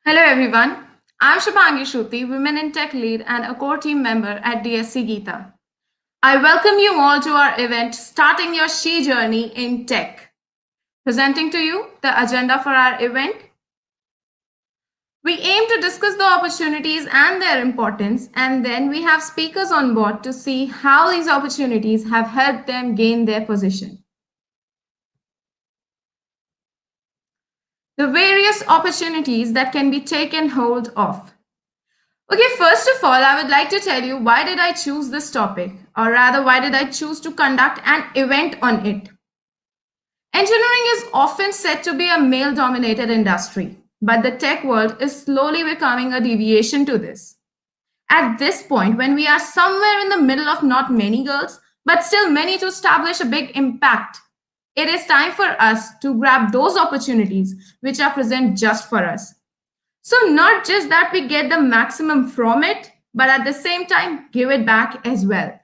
Hello everyone. I'm Shubhangi Shruti, Women in Tech Lead and a core team member at DSC Geeta. I welcome you all to our event, Starting Your She Journey in Tech. Presenting to you the agenda for our event. We aim to discuss the opportunities and their importance, and then we have speakers on board to see how these opportunities have helped them gain their position. The various opportunities that can be taken hold of. Okay, first of all, I would like to tell you why did I choose this topic, or rather, why did I choose to conduct an event on it? Engineering is often said to be a male dominated industry, but the tech world is slowly becoming a deviation to this. At this point, when we are somewhere in the middle of not many girls, but still many to establish a big impact, it is time for us to grab those opportunities which are present just for us. So, not just that we get the maximum from it, but at the same time, give it back as well.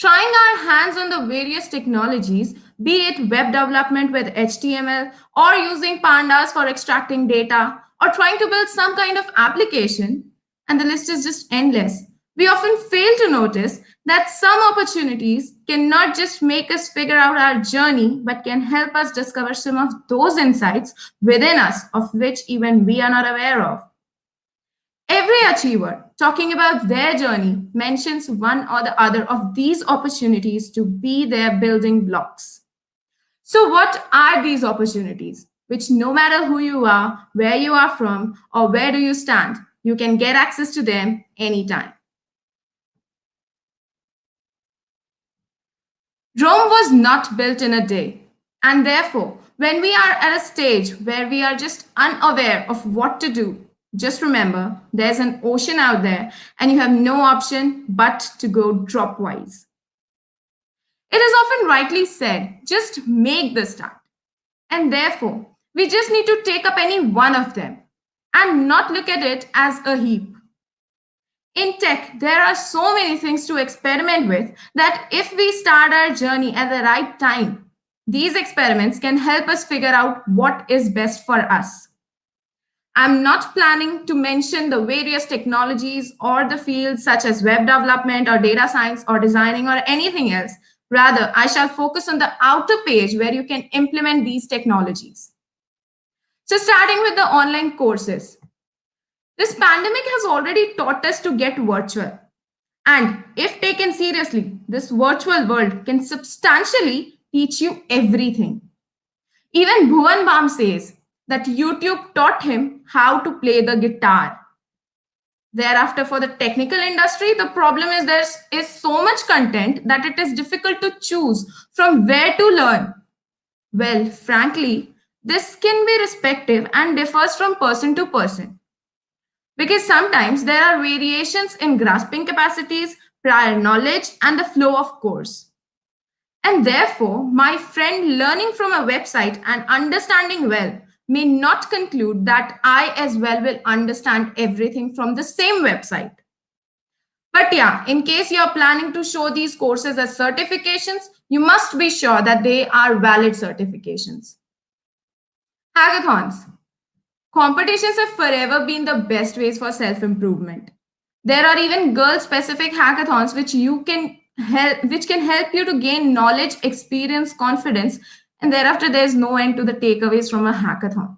Trying our hands on the various technologies, be it web development with HTML, or using pandas for extracting data, or trying to build some kind of application, and the list is just endless. We often fail to notice that some opportunities cannot just make us figure out our journey, but can help us discover some of those insights within us, of which even we are not aware of. Every achiever talking about their journey mentions one or the other of these opportunities to be their building blocks. So, what are these opportunities? Which, no matter who you are, where you are from, or where do you stand, you can get access to them anytime. Rome was not built in a day. And therefore, when we are at a stage where we are just unaware of what to do, just remember there's an ocean out there and you have no option but to go dropwise. It is often rightly said, just make the start. And therefore, we just need to take up any one of them and not look at it as a heap. In tech, there are so many things to experiment with that if we start our journey at the right time, these experiments can help us figure out what is best for us. I'm not planning to mention the various technologies or the fields such as web development or data science or designing or anything else. Rather, I shall focus on the outer page where you can implement these technologies. So, starting with the online courses. This pandemic has already taught us to get virtual. And if taken seriously, this virtual world can substantially teach you everything. Even Bhuvan Bam says that YouTube taught him how to play the guitar. Thereafter, for the technical industry, the problem is there is so much content that it is difficult to choose from where to learn. Well, frankly, this can be respective and differs from person to person. Because sometimes there are variations in grasping capacities, prior knowledge, and the flow of course. And therefore, my friend learning from a website and understanding well may not conclude that I as well will understand everything from the same website. But yeah, in case you're planning to show these courses as certifications, you must be sure that they are valid certifications. Hackathons. Competitions have forever been the best ways for self improvement. There are even girl specific hackathons which can help you to gain knowledge, experience, confidence, and thereafter there's no end to the takeaways from a hackathon.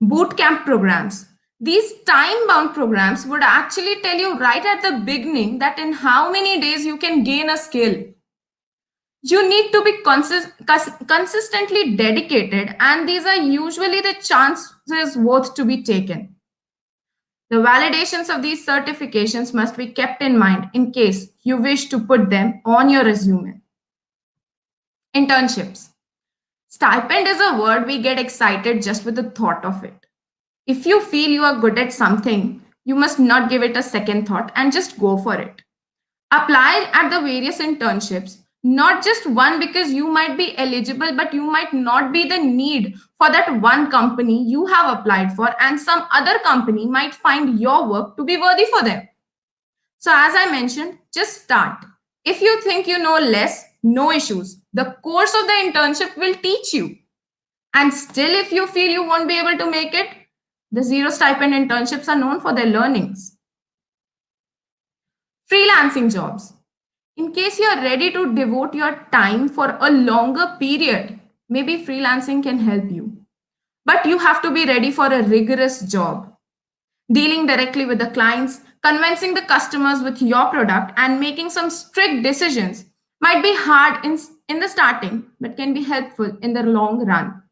Boot camp programs. These time bound programs would actually tell you right at the beginning that in how many days you can gain a skill. You need to be consistently dedicated, and these are usually the chances worth to be taken. The validations of these certifications must be kept in mind in case you wish to put them on your resume. Internships. Stipend is a word we get excited just with the thought of it. If you feel you are good at something, you must not give it a second thought and just go for it. Apply at the various internships, not just one because you might be eligible, but you might not be the need for that one company you have applied for, and some other company might find your work to be worthy for them. So, as I mentioned, just start. If you think you know less, no issues. The course of the internship will teach you. And still, if you feel you won't be able to make it, the zero stipend internships are known for their learnings. Freelancing jobs. In case you are ready to devote your time for a longer period, maybe freelancing can help you. But you have to be ready for a rigorous job. Dealing directly with the clients, convincing the customers with your product, and making some strict decisions might be hard in the starting, but can be helpful in the long run.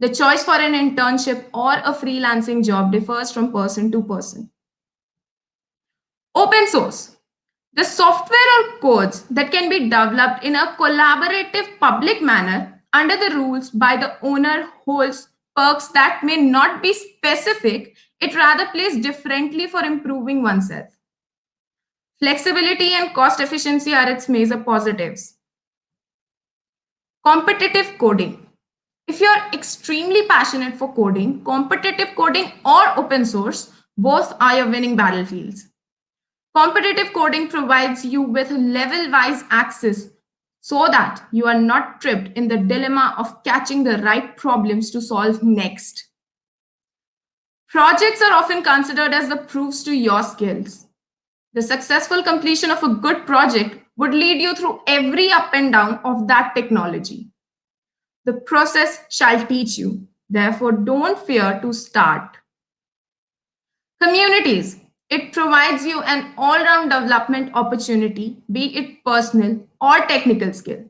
The choice for an internship or a freelancing job differs from person to person. Open source. The software or codes that can be developed in a collaborative public manner under the rules by the owner holds perks that may not be specific, it rather plays differently for improving oneself. Flexibility and cost efficiency are its major positives. Competitive coding. If you're extremely passionate for coding, competitive coding or open source, both are your winning battlefields. Competitive coding provides you with level wise access so that you are not tripped in the dilemma of catching the right problems to solve next. Projects are often considered as the proofs to your skills. The successful completion of a good project would lead you through every up and down of that technology. The process shall teach you. Therefore, don't fear to start. Communities. It provides you an all round development opportunity, be it personal or technical skill.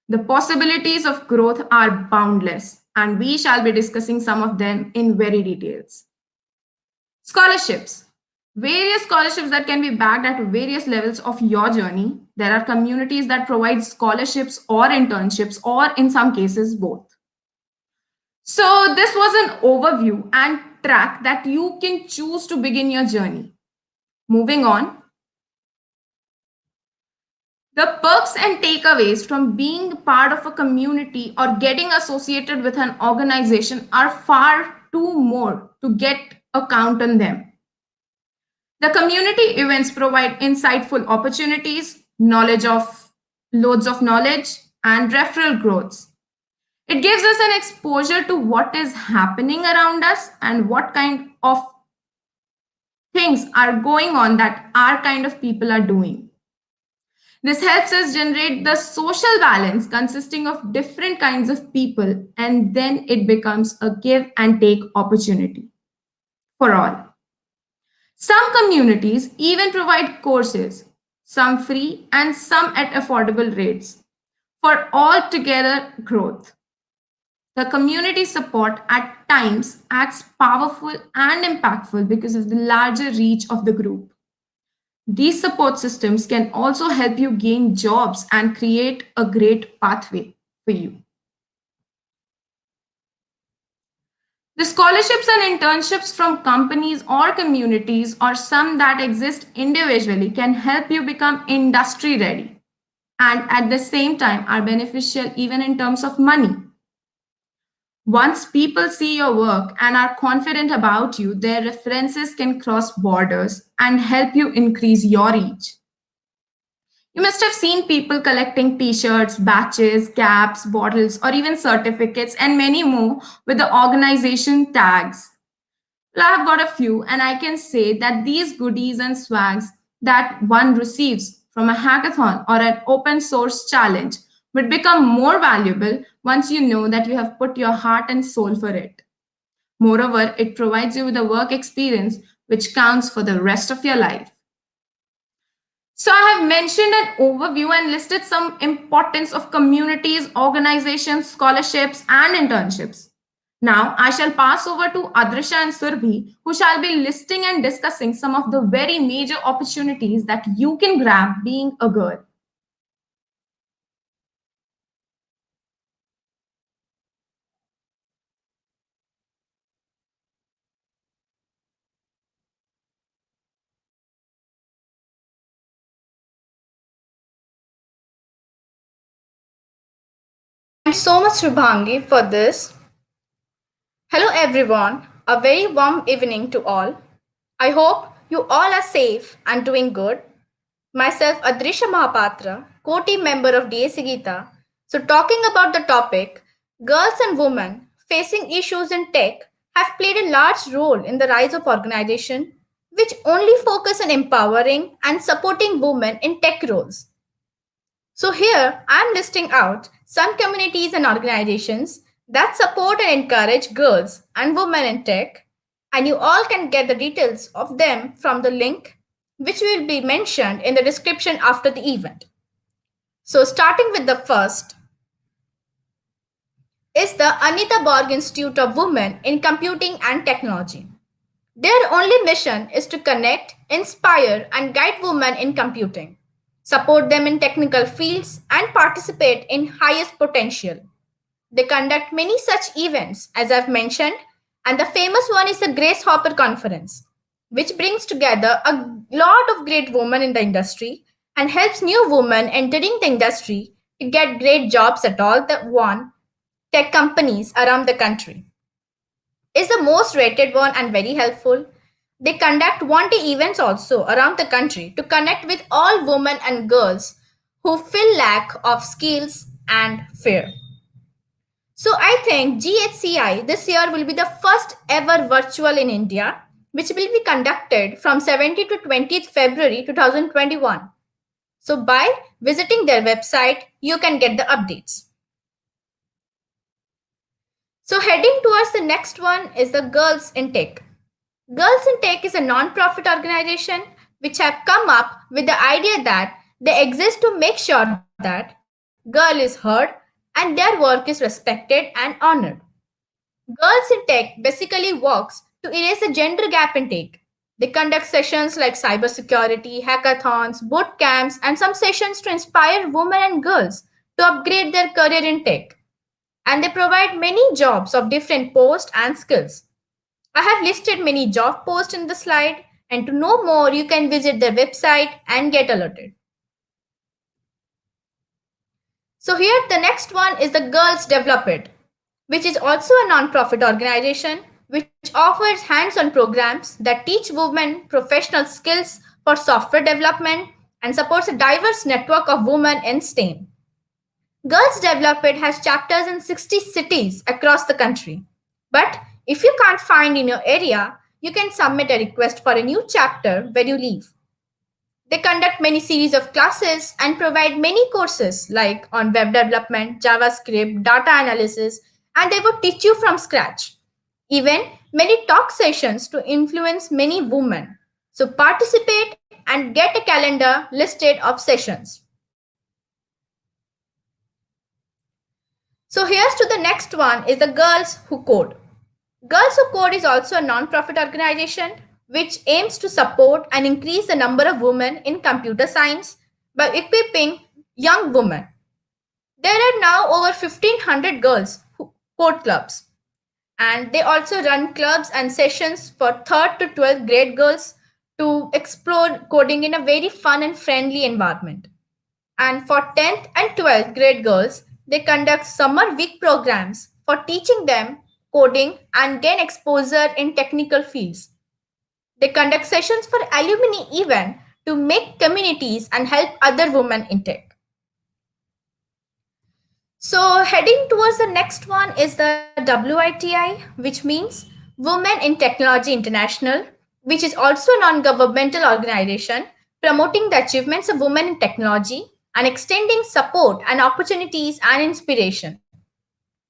The possibilities of growth are boundless, and we shall be discussing some of them in very details. Scholarships. Various scholarships that can be backed at various levels of your journey. There are communities that provide scholarships or internships, or in some cases, both. So, this was an overview and track that you can choose to begin your journey. Moving on, the perks and takeaways from being part of a community or getting associated with an organization are far too more to get a count on them. The community events provide insightful opportunities, loads of knowledge, and referral growths. It gives us an exposure to what is happening around us and what kind of things are going on that our kind of people are doing. This helps us generate the social balance consisting of different kinds of people, and then it becomes a give and take opportunity for all. Some communities even provide courses, some free and some at affordable rates, for all together growth. The community support at times acts powerful and impactful because of the larger reach of the group. These support systems can also help you gain jobs and create a great pathway for you. The scholarships and internships from companies or communities, or some that exist individually, can help you become industry ready and at the same time are beneficial even in terms of money. Once people see your work and are confident about you, their references can cross borders and help you increase your reach. You must have seen people collecting t shirts, badges, caps, bottles, or even certificates, and many more with the organization tags. Well, I've got a few, and I can say that these goodies and swags that one receives from a hackathon or an open source challenge would become more valuable once you know that you have put your heart and soul for it. Moreover, it provides you with a work experience which counts for the rest of your life. So I have mentioned an overview and listed some importance of communities, organizations, scholarships, and internships. Now I shall pass over to Adrisha and Surbhi, who shall be listing and discussing some of the very major opportunities that you can grab being a girl. Thank you so much, Shubhangi, for this. Hello, everyone. A very warm evening to all. I hope you all are safe and doing good. Myself, Adrisha Mahapatra, co-team member of DAC Gita. So, talking about the topic, Girls and women facing issues in tech have played a large role in the rise of organizations which only focus on empowering and supporting women in tech roles. So, here I'm listing out some communities and organizations that support and encourage girls and women in tech, and you all can get the details of them from the link which will be mentioned in the description after the event. So, starting with the first is the Anita Borg Institute of Women in Computing and Technology. Their only mission is to connect, inspire, and guide women in computing, support them in technical fields, and participate in highest potential. They conduct many such events, as I've mentioned, and the famous one is the Grace Hopper Conference, which brings together a lot of great women in the industry and helps new women entering the industry to get great jobs at all the one tech companies around the country. Is the most rated one and very helpful. They conduct one-day events also around the country to connect with all women and girls who feel lack of skills and fear. So I think GHCI this year will be the first ever virtual in India, which will be conducted from 17th to 20th February 2021. So by visiting their website, you can get the updates. So heading towards the next one is the Girls in Tech. Girls in Tech is a non-profit organization which have come up with the idea that they exist to make sure that girl is heard and their work is respected and honored. Girls in Tech basically works to erase the gender gap in tech. They conduct sessions like cybersecurity, hackathons, boot camps, and some sessions to inspire women and girls to upgrade their career in tech. And they provide many jobs of different posts and skills. I have listed many job posts in the slide, and to know more, you can visit their website and get alerted. So, here the next one is the Girls Develop It, which is also a non-profit organization which offers hands-on programs that teach women professional skills for software development and supports a diverse network of women in STEM. Girls Develop It has chapters in 60 cities across the country. But if you can't find in your area, you can submit a request for a new chapter where you live. They conduct many series of classes and provide many courses like on web development, JavaScript, data analysis, and they would teach you from scratch. Even many talk sessions to influence many women. So participate and get a calendar listed of sessions. So here's to the next one is the Girls Who Code. Girls Who Code is also a non-profit organization which aims to support and increase the number of women in computer science by equipping young women. There are now over 1500 girls who code clubs, and they also run clubs and sessions for 3rd to 12th grade girls to explore coding in a very fun and friendly environment. And for 10th and 12th grade girls, they conduct summer week programs for teaching them coding and gain exposure in technical fields. They conduct sessions for alumni event to make communities and help other women in tech. So heading towards the next one is the WITI, which means Women in Technology International, which is also a non-governmental organization promoting the achievements of women in technology and extending support and opportunities and inspiration.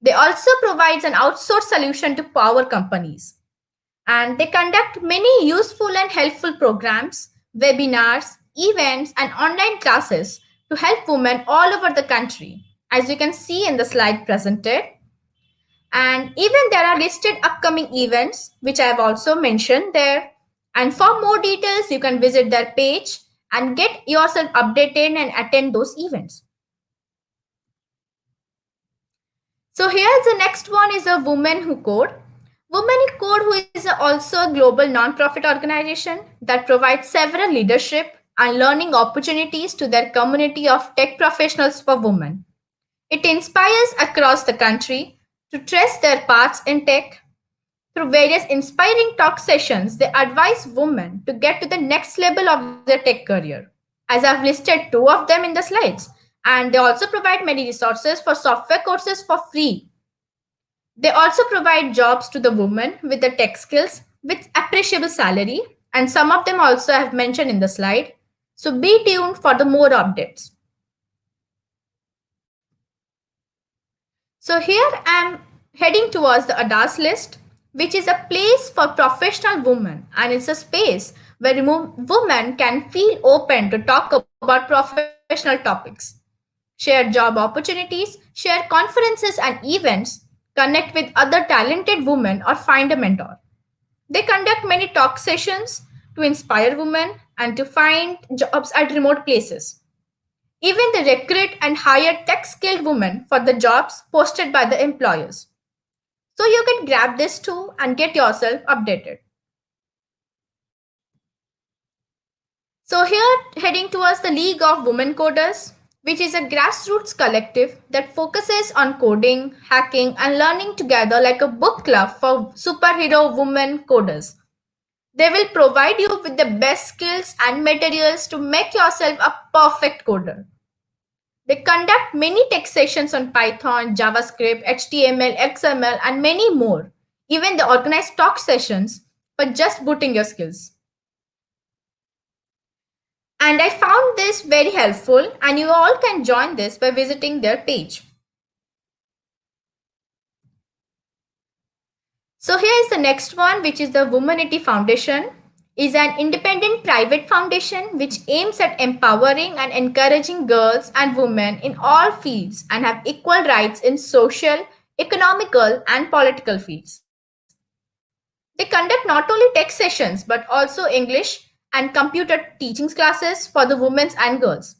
They also provides an outsourced solution to power companies. And they conduct many useful and helpful programs, webinars, events, and online classes to help women all over the country, as you can see in the slide presented. And even there are listed upcoming events, which I have also mentioned there. And for more details, you can visit their page and get yourself updated and attend those events. So here's the next one is a Women Who Code. Women in Code who is also a global non-profit organization that provides several leadership and learning opportunities to their community of tech professionals for women. It inspires across the country to trace their paths in tech. Through various inspiring talk sessions, they advise women to get to the next level of their tech career. As I've listed two of them in the slides. And they also provide many resources for software courses for free. They also provide jobs to the women with the tech skills with appreciable salary, and some of them also I have mentioned in the slide. So be tuned for the more updates. So here I am heading towards the ADAS list, which is a place for professional women, and it's a space where women can feel open to talk about professional topics, share job opportunities, share conferences and events, connect with other talented women, or find a mentor. They conduct many talk sessions to inspire women and to find jobs at remote places. Even they recruit and hire tech skilled women for the jobs posted by the employers. So you can grab this too and get yourself updated. So here heading towards the League of Women Coders, which is a grassroots collective that focuses on coding, hacking and learning together like a book club for superhero women coders. They will provide you with the best skills and materials to make yourself a perfect coder. They conduct many tech sessions on Python, JavaScript, HTML, XML, and many more. Even they organize talk sessions for just booting your skills. And I found this very helpful, and you all can join this by visiting their page. So here is the next one, which is the Womanity Foundation. Is an independent private foundation which aims at empowering and encouraging girls and women in all fields and have equal rights in social, economical and political fields. They conduct not only tech sessions but also English and computer teachings classes for the women and girls.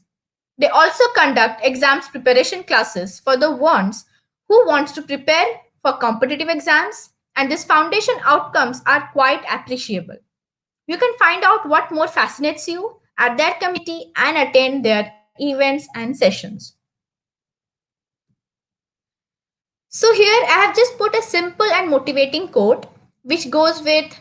They also conduct exams preparation classes for the ones who wants to prepare for competitive exams, and this foundation outcomes are quite appreciable. You can find out what more fascinates you at their committee and attend their events and sessions. So here I have just put a simple and motivating quote which goes with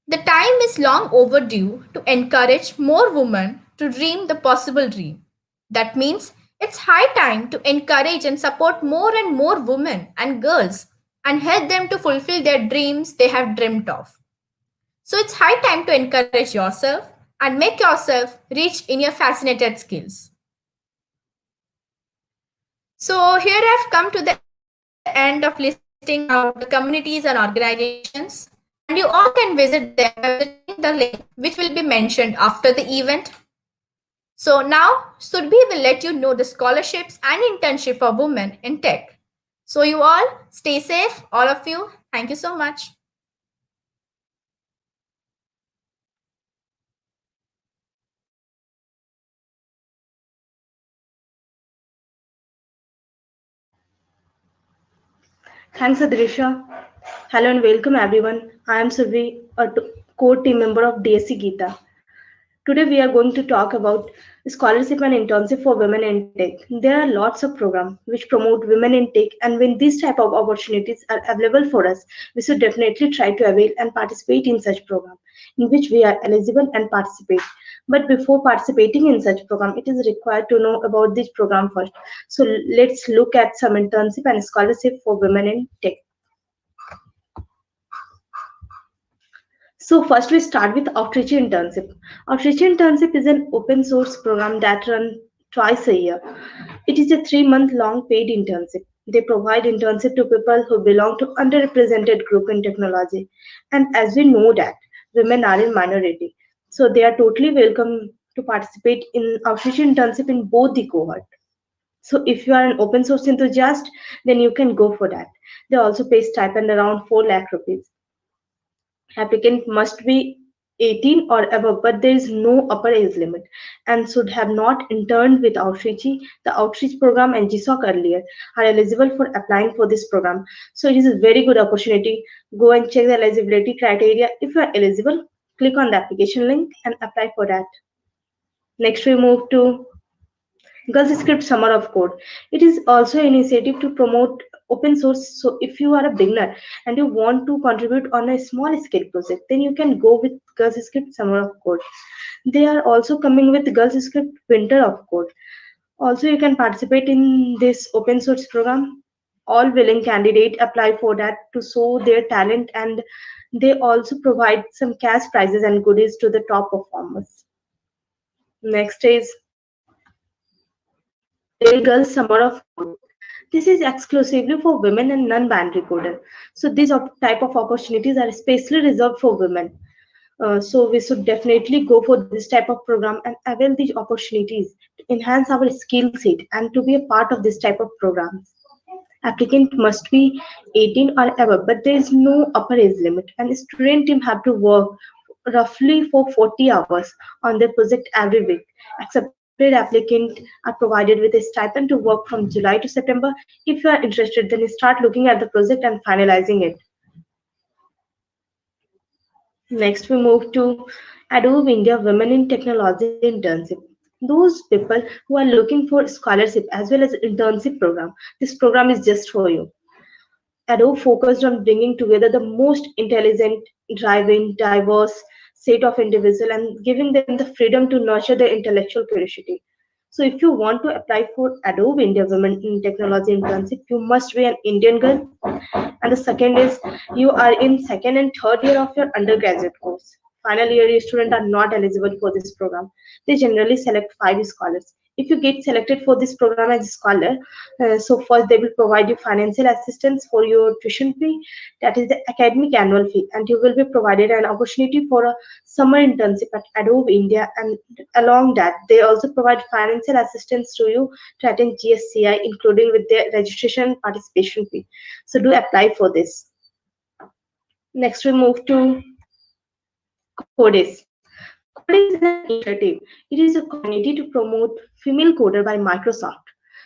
the time is long overdue to encourage more women to dream the possible dream. That means it's high time to encourage and support more and more women and girls and help them to fulfill their dreams they have dreamt of. So it's high time to encourage yourself and make yourself rich in your fascinated skills. So here I've come to the end of listing out the communities and organizations, and you all can visit them by visiting the link which will be mentioned after the event. So now Surbhi will let you know the scholarships and internship for women in tech. So you all stay safe, all of you. Thank you so much. Thanks, Adrisha. Hello and welcome everyone. I am Survi, a core team member of DSC Geeta. Today we are going to talk about scholarship and internship for women in tech. There are lots of programs which promote women in tech, and when these type of opportunities are available for us, we should definitely try to avail and participate in such program in which we are eligible and participate. But before participating in such program, it is required to know about this program first. So let's look at some internship and scholarship for women in tech. So first we start with Outreach Internship. Outreach Internship is an open source program that runs twice a year. It is a 3-month long paid internship. They provide internship to people who belong to underrepresented group in technology. And as we know that women are in minority, so they are totally welcome to participate in Outreach Internship in both the cohort. So if you are an open source enthusiast, then you can go for that. They also pay stipend around 4 lakh rupees. Applicant must be 18 or above, but there is no upper age limit and should have not interned with Outreach. The Outreach program and GSOC earlier are eligible for applying for this program. So it is a very good opportunity. Go and check the eligibility criteria. If you are eligible, click on the application link and apply for that. Next, we move to Girls Script Summer of Code. It is also an initiative to promote open source. So if you are a beginner and you want to contribute on a small scale project, then you can go with Girls Script Summer of Code. They are also coming with Girls Script Winter of Code. Also, you can participate in this open source program all willing candidate apply for that to show their talent, and they also provide some cash prizes and goodies to the top performers. Next is Rail Girls Summer of Code. This is exclusively for women and non-binary coder. So these type of opportunities are especially reserved for women. So we should definitely go for this type of program and avail these opportunities to enhance our skill set and to be a part of this type of programs. Applicant must be 18 or above, but there is no upper age limit, and student team have to work roughly for 40 hours on their project every week. Accepted applicant are provided with a stipend to work from July to September. If you are interested, then start looking at the project and finalizing it. Next, we move to Adobe India Women in Technology Internship. Those people who are looking for scholarship as well as internship program, this program is just for you. Adobe focused on bringing together the most intelligent, driving, diverse set of individuals and giving them the freedom to nurture their intellectual curiosity. So, if you want to apply for Adobe India Women in Technology Internship, you must be an Indian girl. And the second is you are in second and third year of your undergraduate course. Final year students are not eligible for this program. They generally select 5 scholars. If you get selected for this program as a scholar, so first they will provide you financial assistance for your tuition fee, that is the academic annual fee, and you will be provided an opportunity for a summer internship at Adobe India, and along that they also provide financial assistance to you to attend GSCI, including with their registration and participation fee. So do apply for this. Next we move to Codes. Codes is an initiative. It is a community to promote female coder by Microsoft.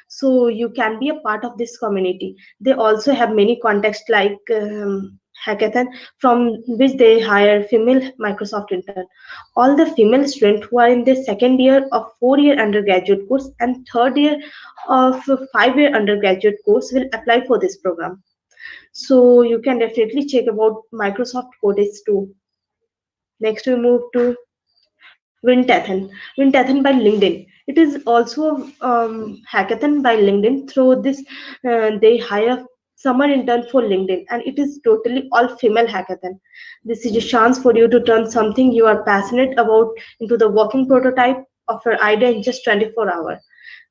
So you can be a part of this community. They also have many contexts like hackathon from which they hire female Microsoft intern. All the female students who are in their second year of 4 year undergraduate course and third year of 5 year undergraduate course will apply for this program. So you can definitely check about Microsoft Codex too. Next, we move to Wintathlon. Wintathlon by LinkedIn. It is also hackathon by LinkedIn. Through this, they hire summer intern for LinkedIn, and it is totally all female hackathon. This is a chance for you to turn something you are passionate about into the working prototype of your idea in just 24 hours.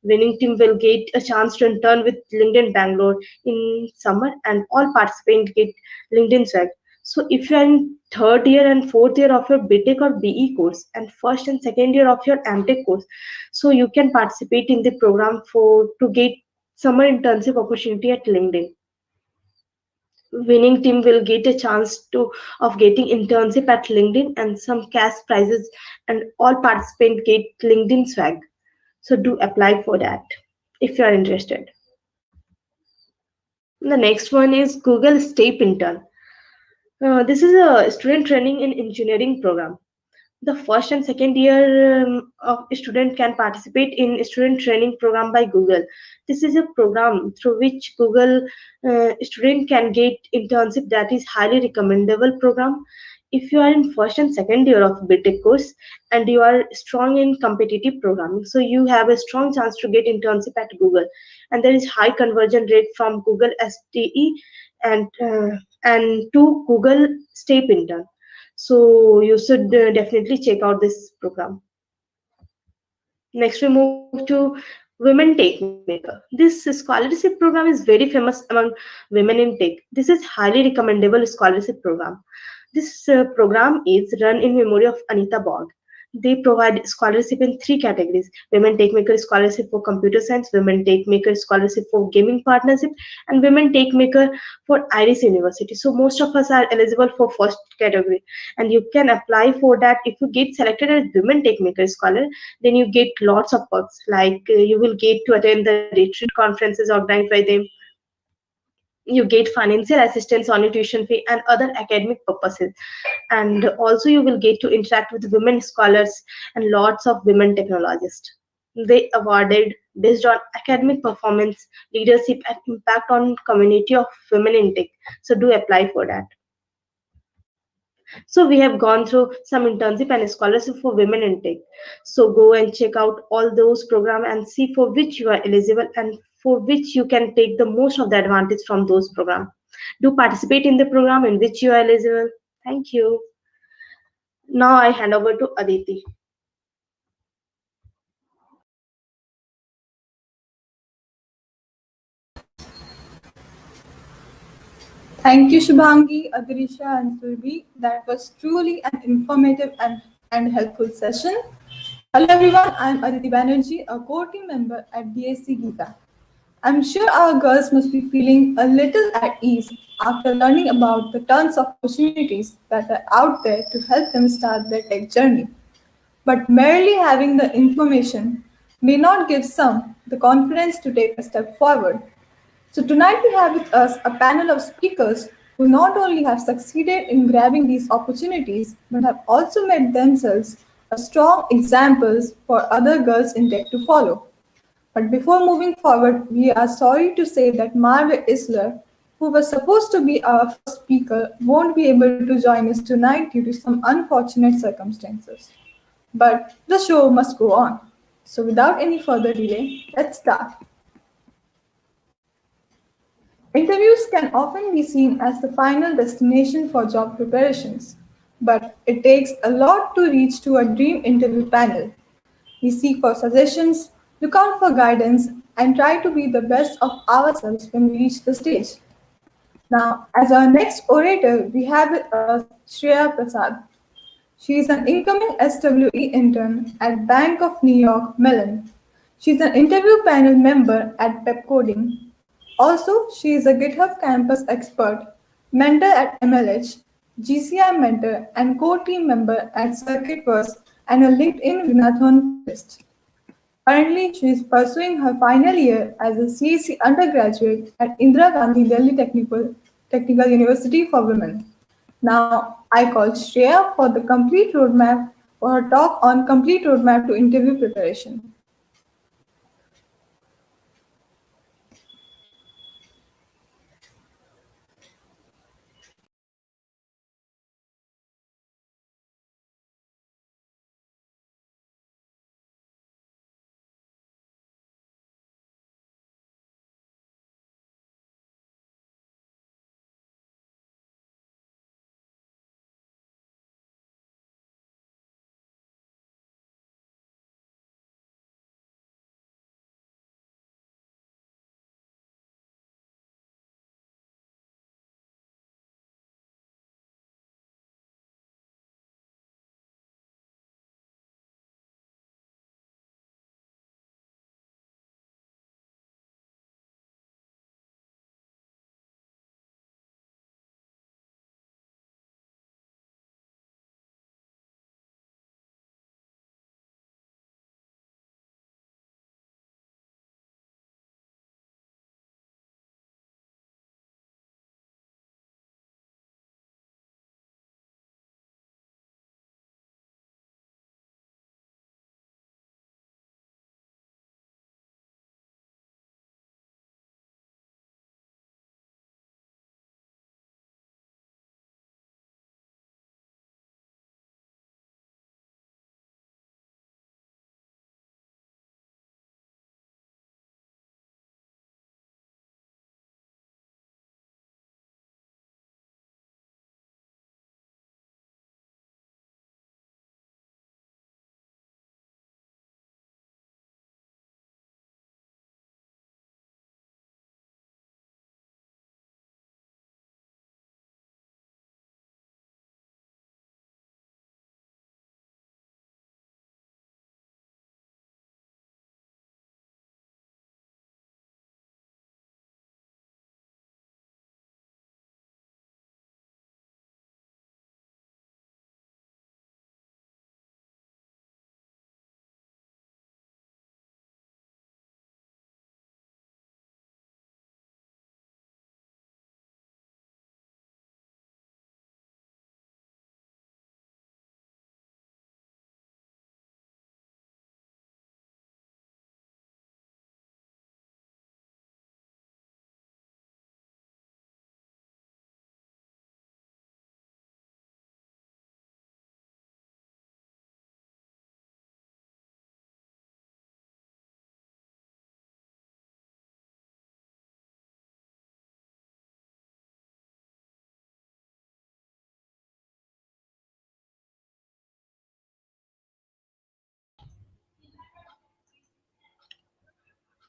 Winning team will get a chance to intern with LinkedIn Bangalore in summer, and all participants get LinkedIn swag. So if you are in third year and fourth year of your BTech or BE course and first and second year of your MTech course, so you can participate in the program for to get summer internship opportunity at LinkedIn. Winning team will get a chance to of getting internship at LinkedIn and some cash prizes, and all participants get LinkedIn swag. So do apply for that if you are interested. The next one is Google Step Intern. This is a student training in engineering program. The first and second year of a student can participate in student training program by Google. This is a program through which Google student can get internship, that is highly recommendable program. If you are in first and second year of BTech course and you are strong in competitive programming, so you have a strong chance to get internship at Google, and there is high conversion rate from Google STE and to Google Step Intern. So you should definitely check out this program. Next, we move to Women Tech Maker. This scholarship program is very famous among women in tech. This is highly recommendable scholarship program. This program is run in memory of Anita Borg. They provide scholarship in three categories: Women Tech Maker Scholarship for Computer Science, Women Tech Maker Scholarship for Gaming Partnership, and Women Tech Maker for Iris University. So most of us are eligible for first category, and you can apply for that. If you get selected as Women Tech Maker Scholar, then you get lots of perks, like you will get to attend the retreat conferences organized by them. You get financial assistance on your tuition fee and other academic purposes, and also you will get to interact with women scholars and lots of women technologists. They awarded based on academic performance, leadership, and impact on community of women in tech. So do apply for that. So we have gone through some internship and scholarship for women in tech. So go and check out all those programs and see for which you are eligible and for which you can take the most of the advantage from those programs. Do participate in the program in which you are eligible. Thank you. Now I hand over to Aditi. Thank you, Shubhangi, Adrisha, and Surbi. That was truly an informative and helpful session. Hello, everyone. I'm Aditi Banerjee, a core team member at DSC Geeta. I'm sure our girls must be feeling a little at ease after learning about the tons of opportunities that are out there to help them start their tech journey. But merely having the information may not give some the confidence to take a step forward. So, tonight we have with us a panel of speakers who not only have succeeded in grabbing these opportunities but have also made themselves a strong examples for other girls in tech to follow. But before moving forward, we are sorry to say that Marve Isler, who was supposed to be our first speaker, won't be able to join us tonight due to some unfortunate circumstances. But the show must go on. So, without any further delay, let's start. Interviews can often be seen as the final destination for job preparations, but it takes a lot to reach to a dream interview panel. We seek for suggestions, look out for guidance, and try to be the best of ourselves when we reach the stage. Now, as our next orator, we have with us Shreya Prasad. She is an incoming SWE intern at Bank of New York Mellon. She is an interview panel member at Pep Coding. Also, she is a GitHub campus expert, mentor at MLH, GCI mentor, and core team member at Circuitverse and a LinkedIn Winathon finalist. Currently, she is pursuing her final year as a CEC undergraduate at Indira Gandhi Delhi Technical University for Women. Now, I call Shreya for the complete roadmap for her talk on complete roadmap to interview preparation.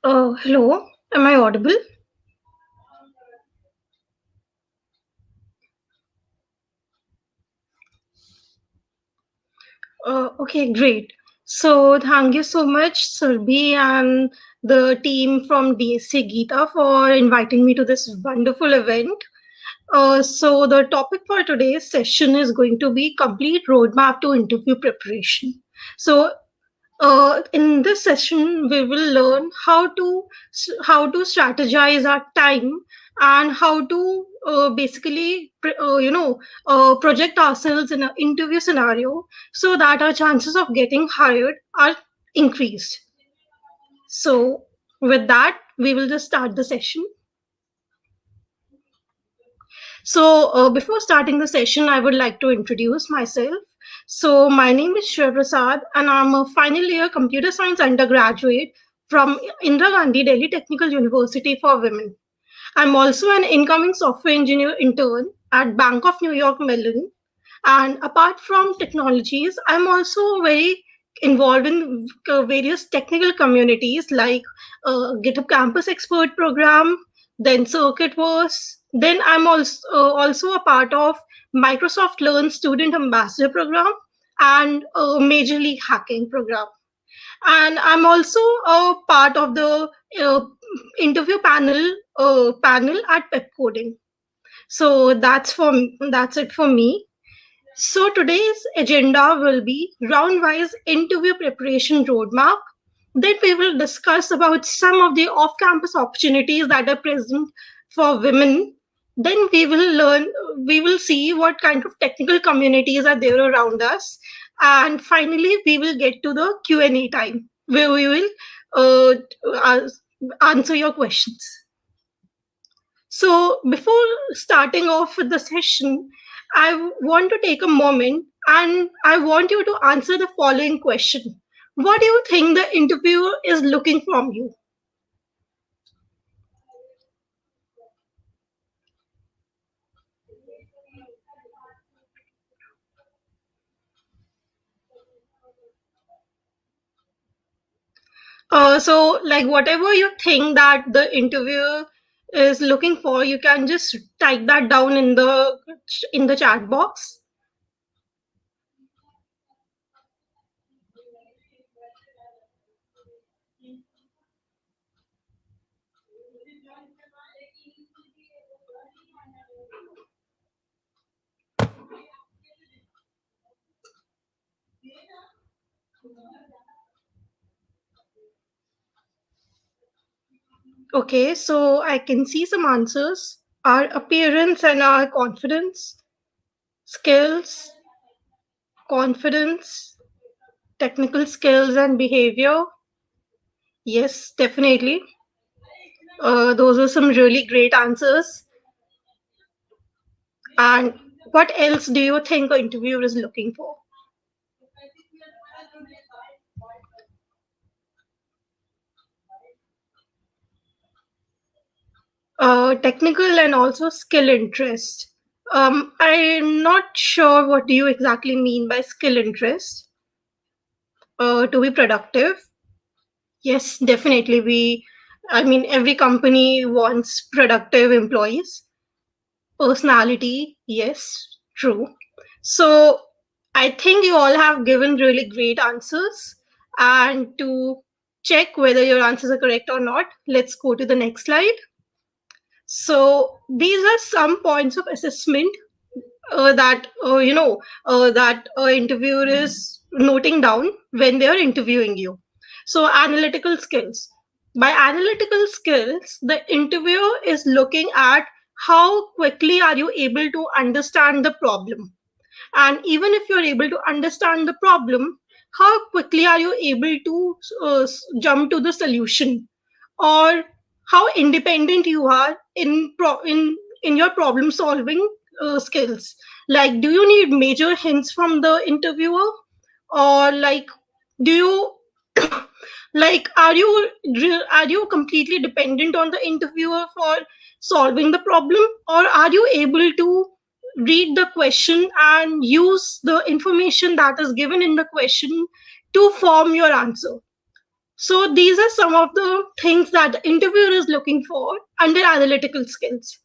Hello, am I audible? Okay, great. So, thank you so much, Surbi and the team from DSC Geeta for inviting me to this wonderful event. So, the topic for today's session is going to be complete roadmap to interview preparation. So, in this session we will learn how to strategize our time and how to basically project ourselves in an interview scenario so that our chances of getting hired are increased. So with that we will just start the session. So, before starting the session, I would like to introduce myself. So, my name is Shreya Prasad, and I'm a final year computer science undergraduate from Indira Gandhi Delhi Technical University for Women. I'm also an incoming software engineer intern at Bank of New York Mellon. And apart from technologies, I'm also very involved in various technical communities like GitHub Campus Expert Program, then Circuitverse. Then I'm also a part of Microsoft Learn Student Ambassador Program and Major League Hacking Program. And I'm also a part of the uh, interview panel at Pep Coding. So that's it for me. So today's agenda will be round-wise interview preparation roadmap. Then we will discuss about some of the off-campus opportunities that are present for women. Then we will see what kind of technical communities are there around us. And finally, we will get to the Q&A time where we will uh, as- answer your questions. So, before starting off with the session, I want to take a moment and I want you to answer the following question. What do you think the interviewer is looking from you? Like, whatever you think that the interviewer is looking for, you can just type that down in the chat box. Okay, so I can see some answers. Our appearance and our confidence, skills, confidence, technical skills and behavior. Yes, definitely. Those are some really great answers. And what else do you think an interviewer is looking for? Technical and also skill interest. I'm not sure what do you exactly mean by skill interest. To be productive. Yes, definitely. Every company wants productive employees. Personality, yes, true. So I think you all have given really great answers. And to check whether your answers are correct or not, let's go to the next slide. So these are some points of assessment that interviewer is noting down when they are interviewing you. So analytical skills. By analytical skills, the interviewer is looking at how quickly are you able to understand the problem, and even if you're able to understand the problem, how quickly are you able to jump to the solution, or how independent you are in your problem solving skills. Like, do you need major hints from the interviewer, or like, do you like, are you completely dependent on the interviewer for solving the problem, or are you able to read the question and use the information that is given in the question to form your answer? So these are some of the things that the interviewer is looking for under analytical skills.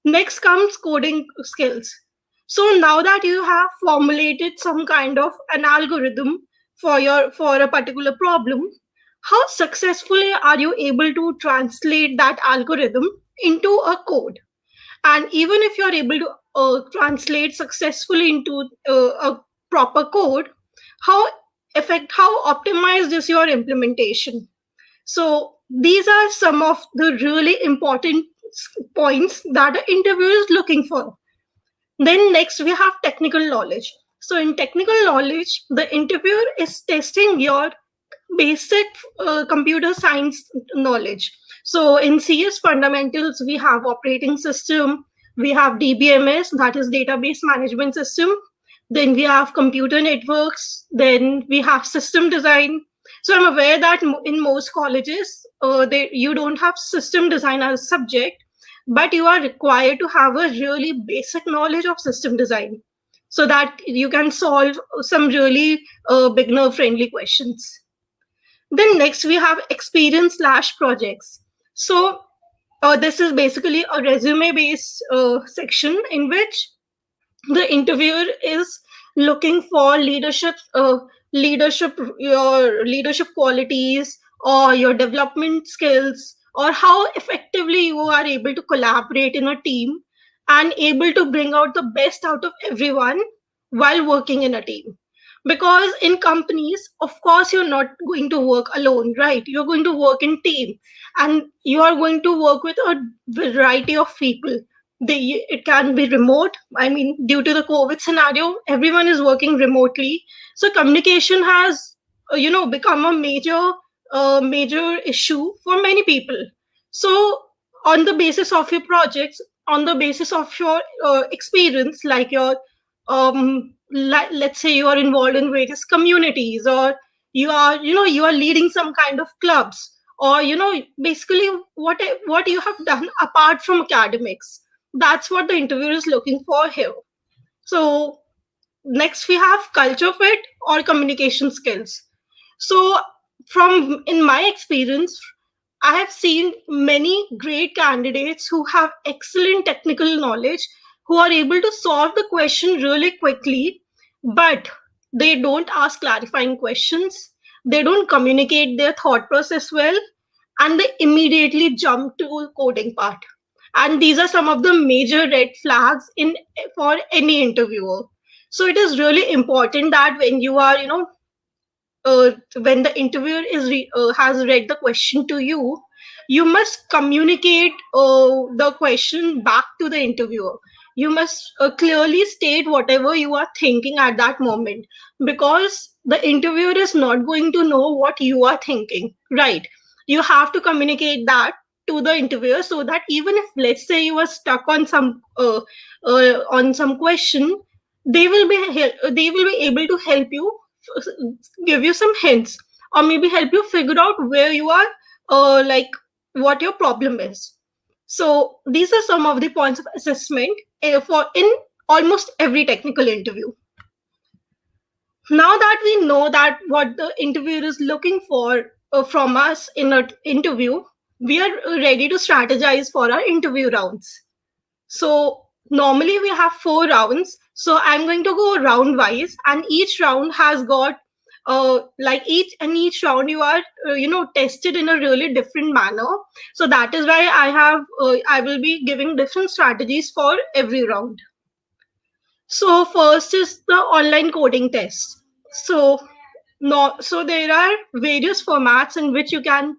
Next comes coding skills. So now that you have formulated some kind of an algorithm for a particular problem, how successfully are you able to translate that algorithm into a code? And even if you're able to translate successfully into a proper code, how how optimized is your implementation? So these are some of the really important points that an interviewer is looking for. Then next we have technical knowledge. So in technical knowledge, the interviewer is testing your basic computer science knowledge. So in CS fundamentals, we have operating system, we have DBMS, that is database management system. Then we have computer networks. Then we have system design. So I'm aware that in most colleges, you don't have system design as a subject, but you are required to have a really basic knowledge of system design so that you can solve some really beginner friendly questions. Then next we have experience slash projects. So this is basically a resume based section in which the interviewer is looking for your leadership qualities or your development skills, or how effectively you are able to collaborate in a team and able to bring out the best out of everyone while working in a team. Because in companies, of course, you're not going to work alone, right? You're going to work in team, and you are going to work with a variety of people. It can be remote. I mean, due to the COVID scenario, everyone is working remotely, so communication has become a major issue for many people. So on the basis of your projects, on the basis of your experience, like your let's say you are involved in various communities, or you are leading some kind of clubs, or basically what you have done apart from academics, that's what the interviewer is looking for here. So next we have culture fit or communication skills. So from in my experience, I have seen many great candidates who have excellent technical knowledge, who are able to solve the question really quickly, but they don't ask clarifying questions, they don't communicate their thought process well, and they immediately jump to coding part. And these are some of the major red flags in for any interviewer. So it is really important that when you are when the interviewer has read the question to you, you must communicate the question back to the interviewer. You must clearly state whatever you are thinking at that moment, because the interviewer is not going to know what you are thinking, right? You have to communicate that to the interviewer, so that even if, let's say, you are stuck on some question, they will be able to help you, give you some hints, or maybe help you figure out where you are, like what your problem is. So these are some of the points of assessment for in almost every technical interview. Now that we know that what the interviewer is looking for from us in an interview, we are ready to strategize for our interview rounds. So normally we have 4 rounds. So I'm going to go round wise, and each round has got each round you are tested in a really different manner. So that is why I will be giving different strategies for every round. So first is the online coding test. So so there are various formats in which you can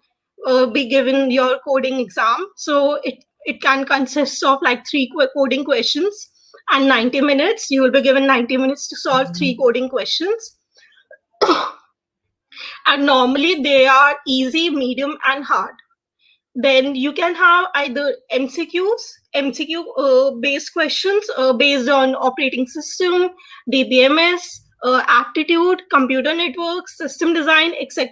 be given your coding exam. So it can consist of like three coding questions and 90 minutes. You will be given 90 minutes to solve three coding questions. And normally they are easy, medium, and hard. Then you can have either MCQ based questions based on operating system, DBMS, aptitude, computer networks, system design, etc.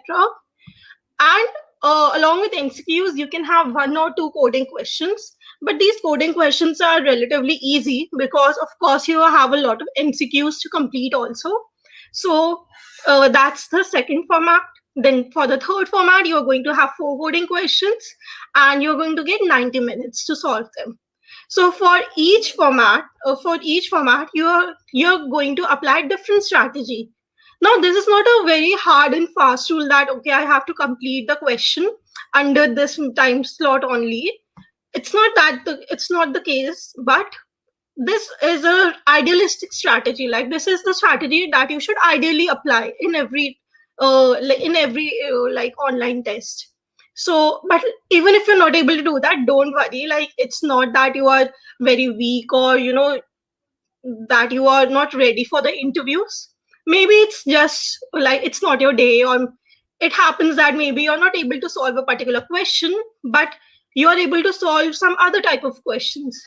And along with MCQs, you can have 1 or 2 coding questions. But these coding questions are relatively easy because, of course, you have a lot of MCQs to complete also. So that's the second format. Then for the third format, you're going to have 4 coding questions and you're going to get 90 minutes to solve them. So for each format, you're going to apply different strategy. Now, this is not a very hard and fast rule that, okay, I have to complete the question under this time slot only. It's not the case, but this is a idealistic strategy. Like, this is the strategy that you should ideally apply in every like online test. So, but even if you're not able to do that, don't worry. Like, it's not that you are very weak, or that you are not ready for the interviews. Maybe it's just like it's not your day, or it happens that maybe you're not able to solve a particular question, but you are able to solve some other type of questions.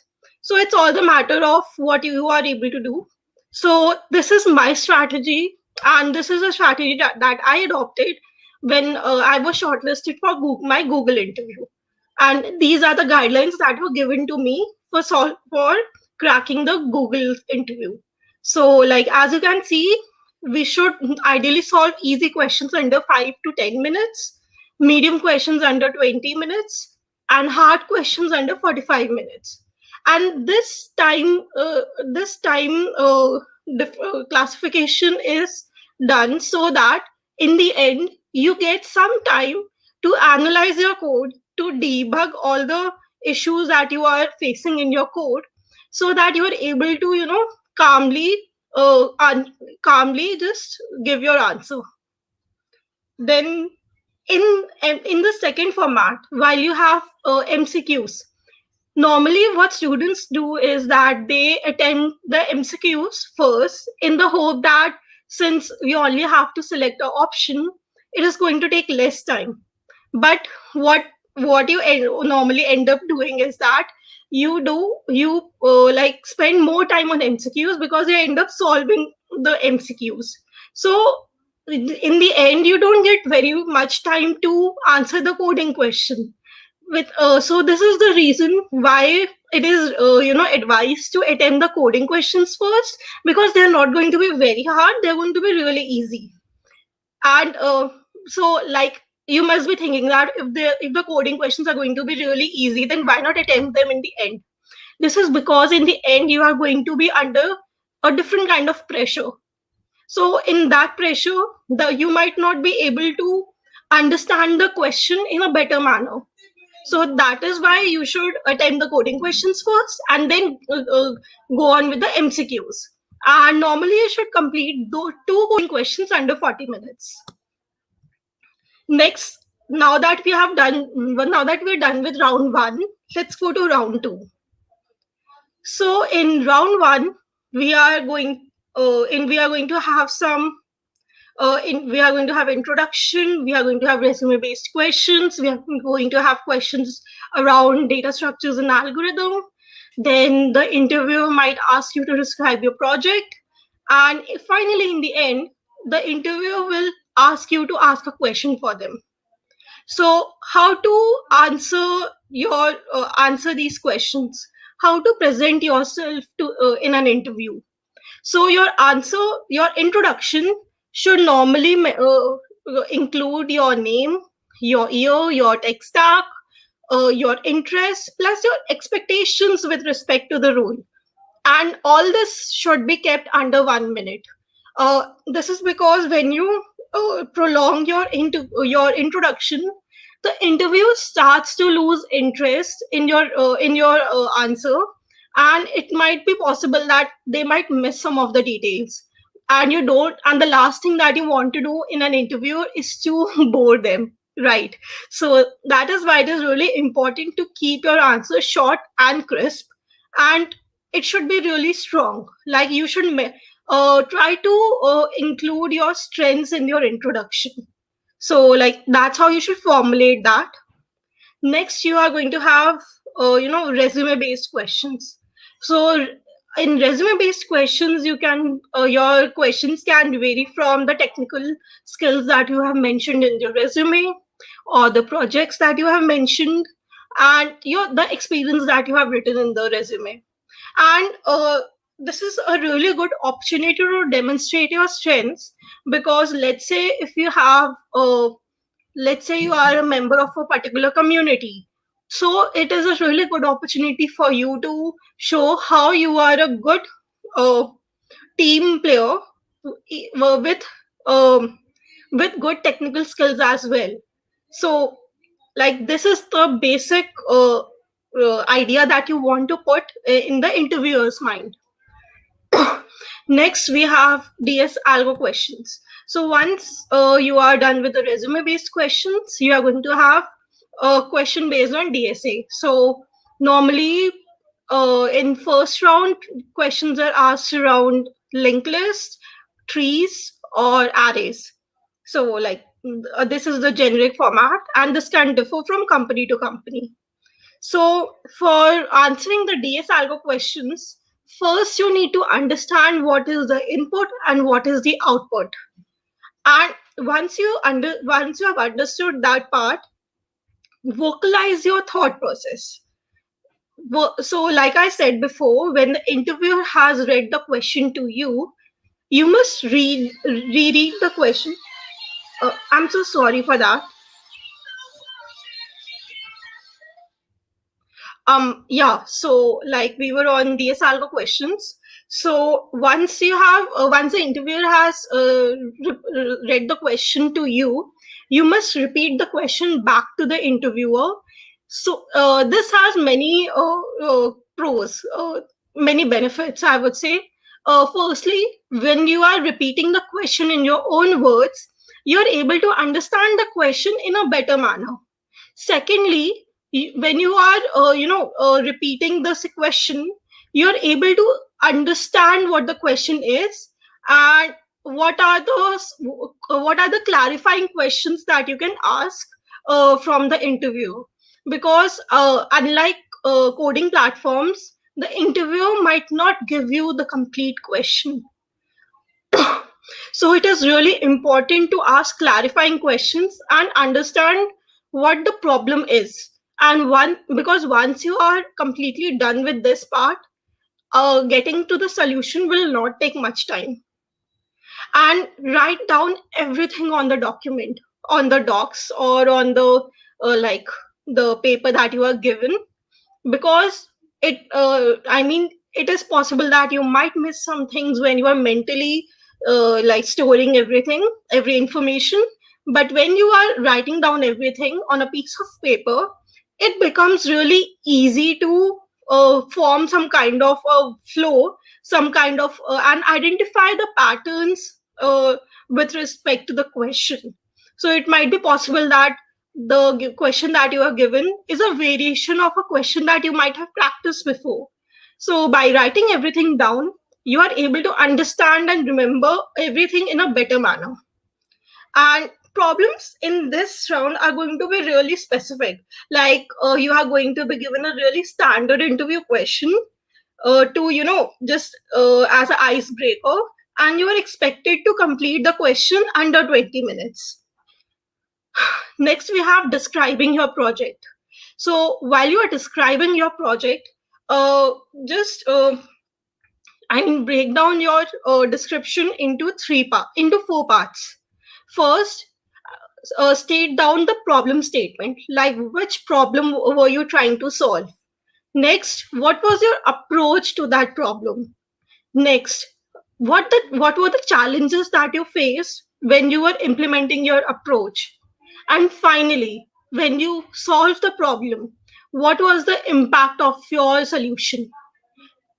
So it's all the matter of what you are able to do. So this is my strategy, and this is a strategy that I adopted when I was shortlisted for my Google interview. And these are the guidelines that were given to me for cracking the Google interview. So, like, as you can see, we should ideally solve easy questions under 5 to 10 minutes, medium questions under 20 minutes, and hard questions under 45 minutes. And this classification is done so that in the end you get some time to analyze your code, to debug all the issues that you are facing in your code, so that you are able to calmly calmly just give your answer. Then in the second format, while you have MCQs, normally what students do is that they attempt the MCQs first in the hope that since we only have to select an option, it is going to take less time. But what you normally end up doing is that you like spend more time on MCQs because you end up solving the MCQs. So in the end, you don't get very much time to answer the coding question. So this is the reason why it is advised to attempt the coding questions first, because they're not going to be very hard, they're going to be really easy. And so, like, you must be thinking that if the coding questions are going to be really easy, then why not attempt them in the end? This is because in the end you are going to be under a different kind of pressure. So in that pressure, you might not be able to understand the question in a better manner. So that is why you should attempt the coding questions first, and then go on with the MCQs. And normally you should complete those 2 coding questions under 40 minutes. Next, now that we're done with round 1, let's go to round 2. So in round 1, we are going to have we are going to have introduction, we are going to have resume-based questions, we are going to have questions around data structures and algorithm. Then the interviewer might ask you to describe your project. And finally, in the end, the interviewer will ask you to ask a question for them. So how to answer these questions, how to present yourself in an interview. So your introduction should normally include your name, your year, your tech stack, your interests, plus your expectations with respect to the role. And all this should be kept under 1 minute. This is because when you prolong your introduction, the interviewer starts to lose interest in your answer, and it might be possible that they might miss some of the details. And the last thing that you want to do in an interview is to bore them, right? So that is why it is really important to keep your answer short and crisp, and it should be really strong. Like, you should try to include your strengths in your introduction. So, like, that's how you should formulate that. Next, you are going to have resume-based questions. So in resume-based questions, your questions can vary from the technical skills that you have mentioned in your resume, or the projects that you have mentioned, and the experience that you have written in the resume. And this is a really good opportunity to demonstrate your strengths, because let's say you are a member of a particular community, so it is a really good opportunity for you to show how you are a good uh, team player with um, with good technical skills as well. So like this is the basic idea that you want to put in the interviewer's mind. Next, we have DS algo questions. So once you are done with the resume based questions, you are going to have a question based on DSA. So normally in first round, questions are asked around linked lists, trees, or arrays. So like this is the generic format, and this can differ from company to company. So, for answering the DS algo questions, first you need to understand what is the input and what is the output. And once you have understood that part, vocalize your thought process. So, like I said before, when the interviewer has read the question to you, you must reread the question. I'm so sorry for that. Yeah, so like we were on DS algo questions. So once the interviewer has read the question to you, you must repeat the question back to the interviewer. So this has many pros, many benefits, I would say. Firstly, when you are repeating the question in your own words, you're able to understand the question in a better manner. Secondly, when you are repeating this question, you're able to understand what the question is, and what are the clarifying questions that you can ask from the interview. Because unlike coding platforms, the interviewer might not give you the complete question. So it is really important to ask clarifying questions and understand what the problem is. And because once you are completely done with this part, getting to the solution will not take much time. And write down everything on the document, on the docs, or on the like the paper that you are given, because it is possible that you might miss some things when you are mentally like storing every information. But when you are writing down everything on a piece of paper, it becomes really easy to form some kind of a flow, some kind of and identify the patterns with respect to the question. So it might be possible that the question that you are given is a variation of a question that you might have practiced before. So by writing everything down, you are able to understand and remember everything in a better manner. And problems in this round are going to be really specific. Like you are going to be given a really standard interview question to, just as an icebreaker, and you are expected to complete the question under 20 minutes. Next, we have describing your project. So while you are describing your project, just break down your description into into 4 parts. First, state down the problem statement, like which problem were you trying to solve. Next, what was your approach to that problem? Next, what were the challenges that you faced when you were implementing your approach? And finally, when you solved the problem, what was the impact of your solution?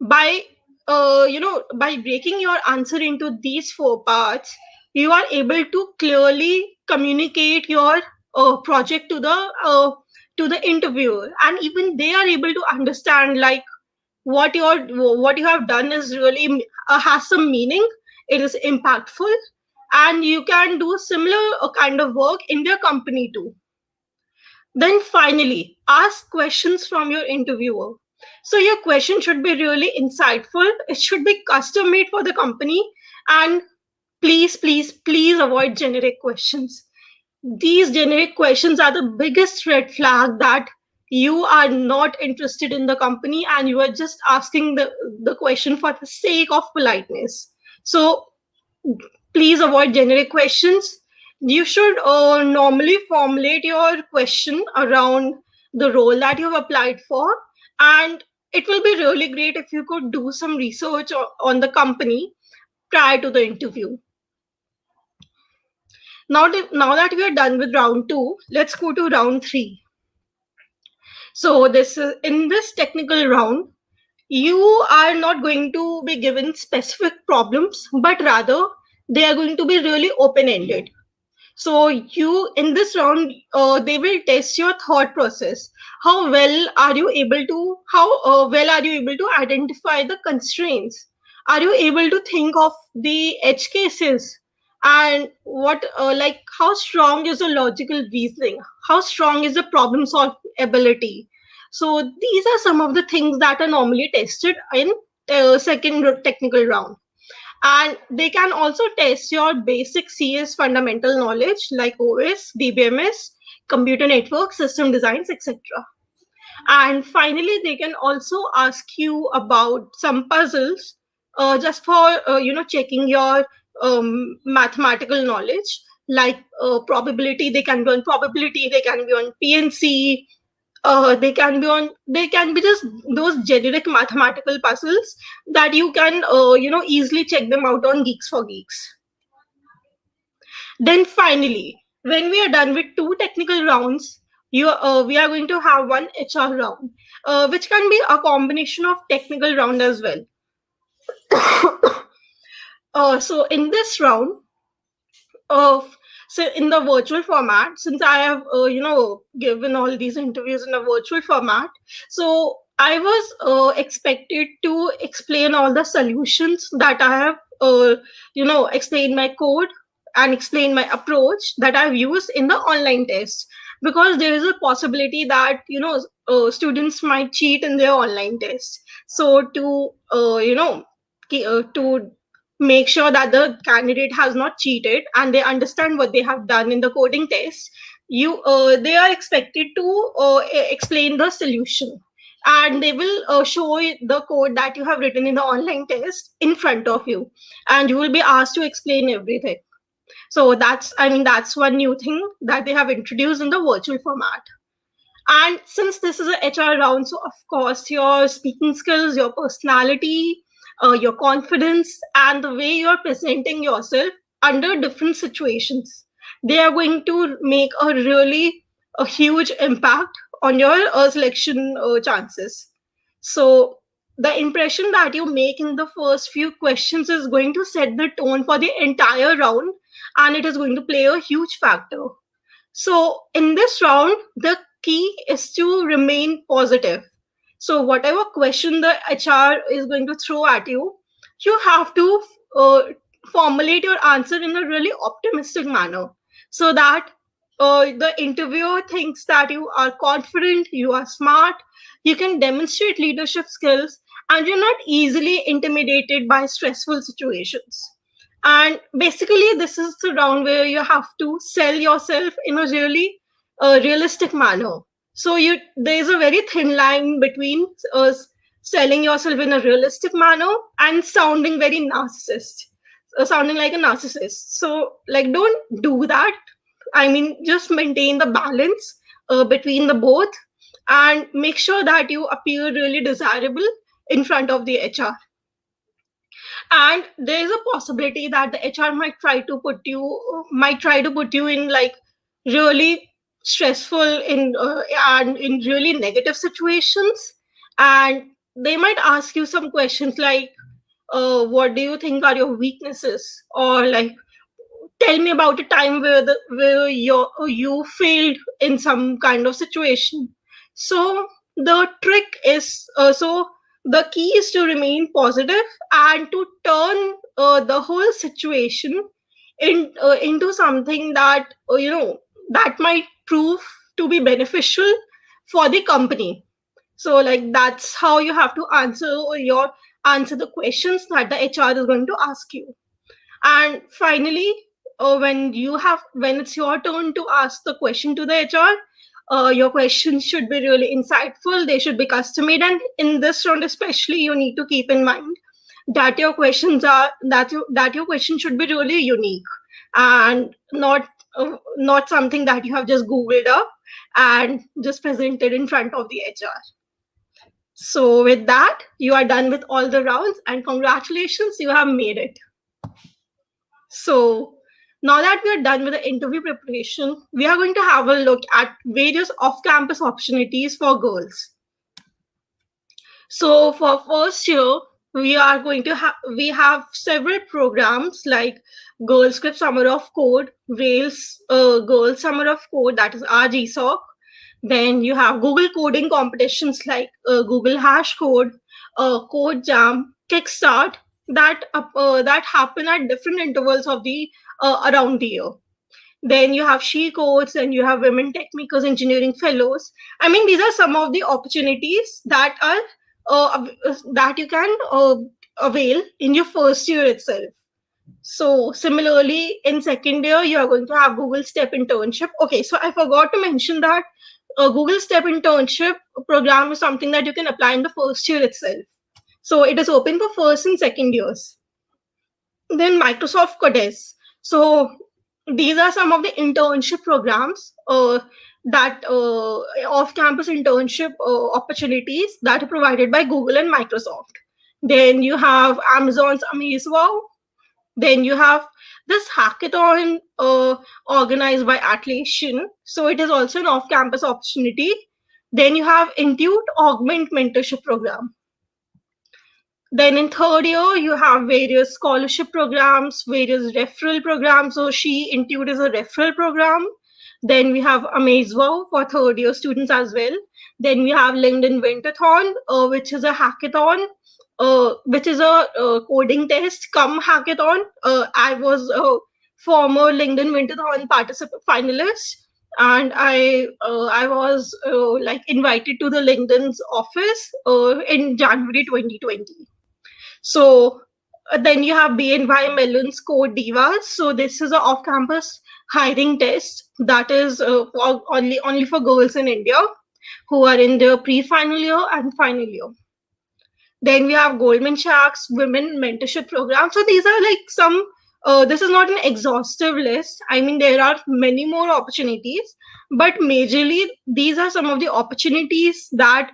By by breaking your answer into these 4 parts, you are able to clearly communicate your project to the interviewer, and even they are able to understand like what you have done is really has some meaning, it is impactful, and you can do similar kind of work in their company too. Then finally, ask questions from your interviewer. So your question should be really insightful, it should be custom made for the company, and please avoid generic questions. These generic questions are the biggest red flag that you are not interested in the company and you are just asking the question for the sake of politeness. So please avoid generic questions. You should normally formulate your question around the role that you've applied for, and it will be really great if you could do some research on the company prior to the interview. Now that we are done with round 2, let's go to round 3. So this is in this technical round, you are not going to be given specific problems, but rather they are going to be really open ended. So you in this round, they will test your thought process. How well are you able to identify the constraints? Are you able to think of the edge cases? And what like how strong is the logical reasoning? How strong is the problem solving ability? So these are some of the things that are normally tested in second technical round. And they can also test your basic CS fundamental knowledge like OS, DBMS, computer network, system designs, etc. And finally, they can also ask you about some puzzles, just for checking your mathematical knowledge, like probability. They can be on probability. They can be on PNC. They can be just those generic mathematical puzzles that you can easily check them out on Geeks for Geeks. Then finally, when we are done with 2 technical rounds, we are going to have 1 HR round, which can be a combination of technical round as well. So in this round, of so in the virtual format, since I have given all these interviews in a virtual format, so I was expected to explain all the solutions that I have explain my code and explain my approach that I've used in the online test, because there is a possibility that students might cheat in their online test. So to to make sure that the candidate has not cheated and they understand what they have done in the coding test, they are expected to explain the solution, and they will show the code that you have written in the online test in front of you, and you will be asked to explain everything. So that's one new thing that they have introduced in the virtual format. And since this is a HR round, so of course your speaking skills, your personality, your confidence, and the way you're presenting yourself under different situations, they are going to make a huge impact on your selection chances. So the impression that you make in the first few questions is going to set the tone for the entire round, and it is going to play a huge factor. So in this round, the key is to remain positive. So whatever question the HR is going to throw at you, you have to uh, formulate your answer in a really optimistic manner, so that the interviewer thinks that you are confident, you are smart, you can demonstrate leadership skills, and you're not easily intimidated by stressful situations. And basically, this is the round where you have to sell yourself in a really realistic manner. So there is a very thin line between selling yourself in a realistic manner and sounding like a narcissist. So like, don't do that. I mean, just maintain the balance between the both, and make sure that you appear really desirable in front of the HR. And there is a possibility that the HR might try to put you in like really stressful and in really negative situations, and they might ask you some questions like, what do you think are your weaknesses, or like, tell me about a time where you failed in some kind of situation. So the trick is the key is to remain positive and to turn the whole situation into something that that might prove to be beneficial for the company. So like, that's how you have to answer the questions that the HR is going to ask you. And finally, when it's your turn to ask the question to the HR, Your questions should be really insightful. They should be custom made, and in this round especially, you need to keep in mind that your questions should be really unique and not something that you have just googled up and just presented in front of the HR. So with that, you are done with all the rounds, and congratulations, you have made it. So now that we are done with the interview preparation, we are going to have a look at various off-campus opportunities for girls. So for first year, we have several programs like Girls Script Summer of Code, Rails Girls Summer of Code, that is RGSOC. Then you have Google coding competitions like Google Hash Code, Code Jam, Kickstart that happen at different intervals of the around the year. Then you have She Codes, and you have Women Tech Makers Engineering Fellows. I mean, these are some of the opportunities that are that you can avail in your first year itself. So similarly, in second year, you are going to have Google Step Internship. Okay, so I forgot to mention that Google Step Internship program is something that you can apply in the first year itself. So it is open for first and second years. Then Microsoft Codes. So these are some of the internship programs that off-campus internship opportunities that are provided by Google and Microsoft. Then you have Amazon's AmazeWow. Then you have this hackathon organized by Atlassian. So it is also an off-campus opportunity. Then you have Intuit Augment Mentorship Program. Then in third year, you have various scholarship programs, various referral programs. So Intuit is a referral program. Then we have AmazeWow for third year students as well. Then we have LinkedIn Winterthon, which is a hackathon, which is a coding test come hackathon. I was a former LinkedIn Winterthon participant finalist, and I was like invited to the LinkedIn's office in January 2020. So then you have BNY Mellon's Code Divas. So this is an off-campus hiring test that is for only for girls in India who are in their pre-final year and final year. Then we have Goldman Sachs Women Mentorship Program. So these are like some. This is not an exhaustive list. I mean, there are many more opportunities, but majorly these are some of the opportunities that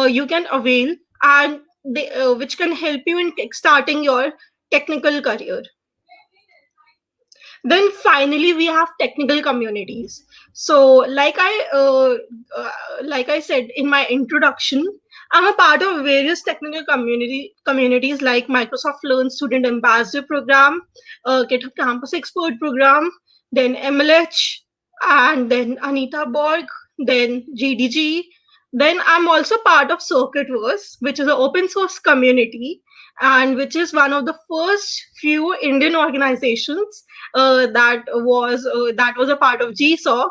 you can avail, and which can help you in starting your technical career. Then finally, we have technical communities. So, like I said in my introduction, I'm a part of various technical communities like Microsoft Learn Student Ambassador Program, GitHub Campus Expert Program, then MLH, and then Anita Borg, then GDG. Then I'm also part of Circuitverse, which is an open source community, and which is one of the first few Indian organizations that was a part of GSOC.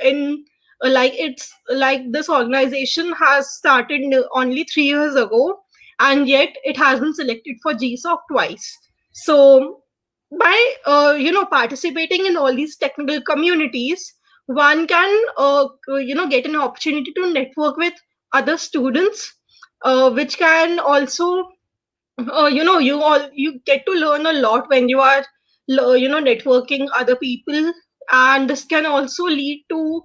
In like it's like this organization has started only 3 years ago, and yet it has been selected for GSOC twice. So by participating in all these technical communities, one can get an opportunity to network with other students, which can also you get to learn a lot when you are networking other people, and this can also lead to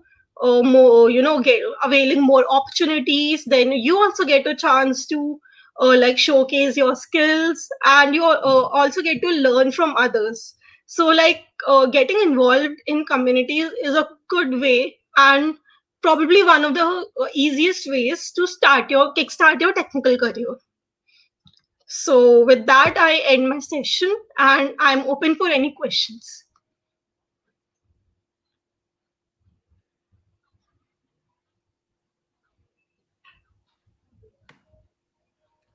more get availing more opportunities. Then you also get a chance to like showcase your skills, and you also get to learn from others. So like getting involved in communities is a good way, and probably one of the easiest ways to kickstart your technical career. So with that, I end my session, and I'm open for any questions.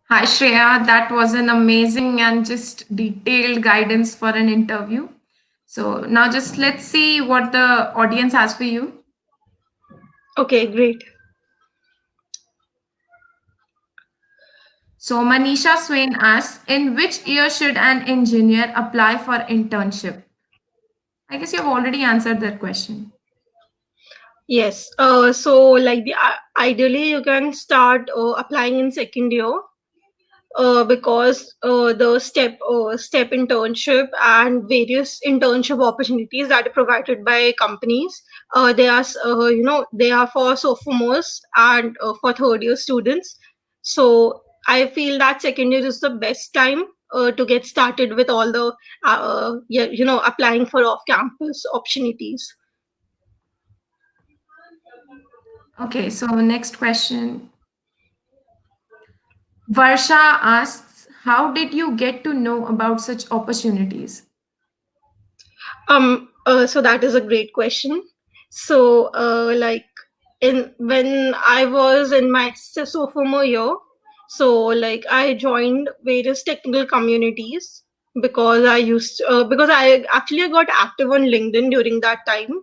Hi, Shreya. That was an amazing and just detailed guidance for an interview. So now just let's see what the audience has for you. Okay, great. So Manisha Swain asks, in which year should an engineer apply for internship? I guess you've already answered that question. Yes. So like ideally you can start applying in second year, because the step internship and various internship opportunities that are provided by companies, they are for sophomores and for third year students. So I feel that second year is the best time to get started with all the applying for off campus opportunities. Okay, so next question. Varsha asks, how did you get to know about such opportunities? So that is a great question. So, like in when I was in my sophomore year, so like I joined various technical communities because I actually got active on LinkedIn during that time,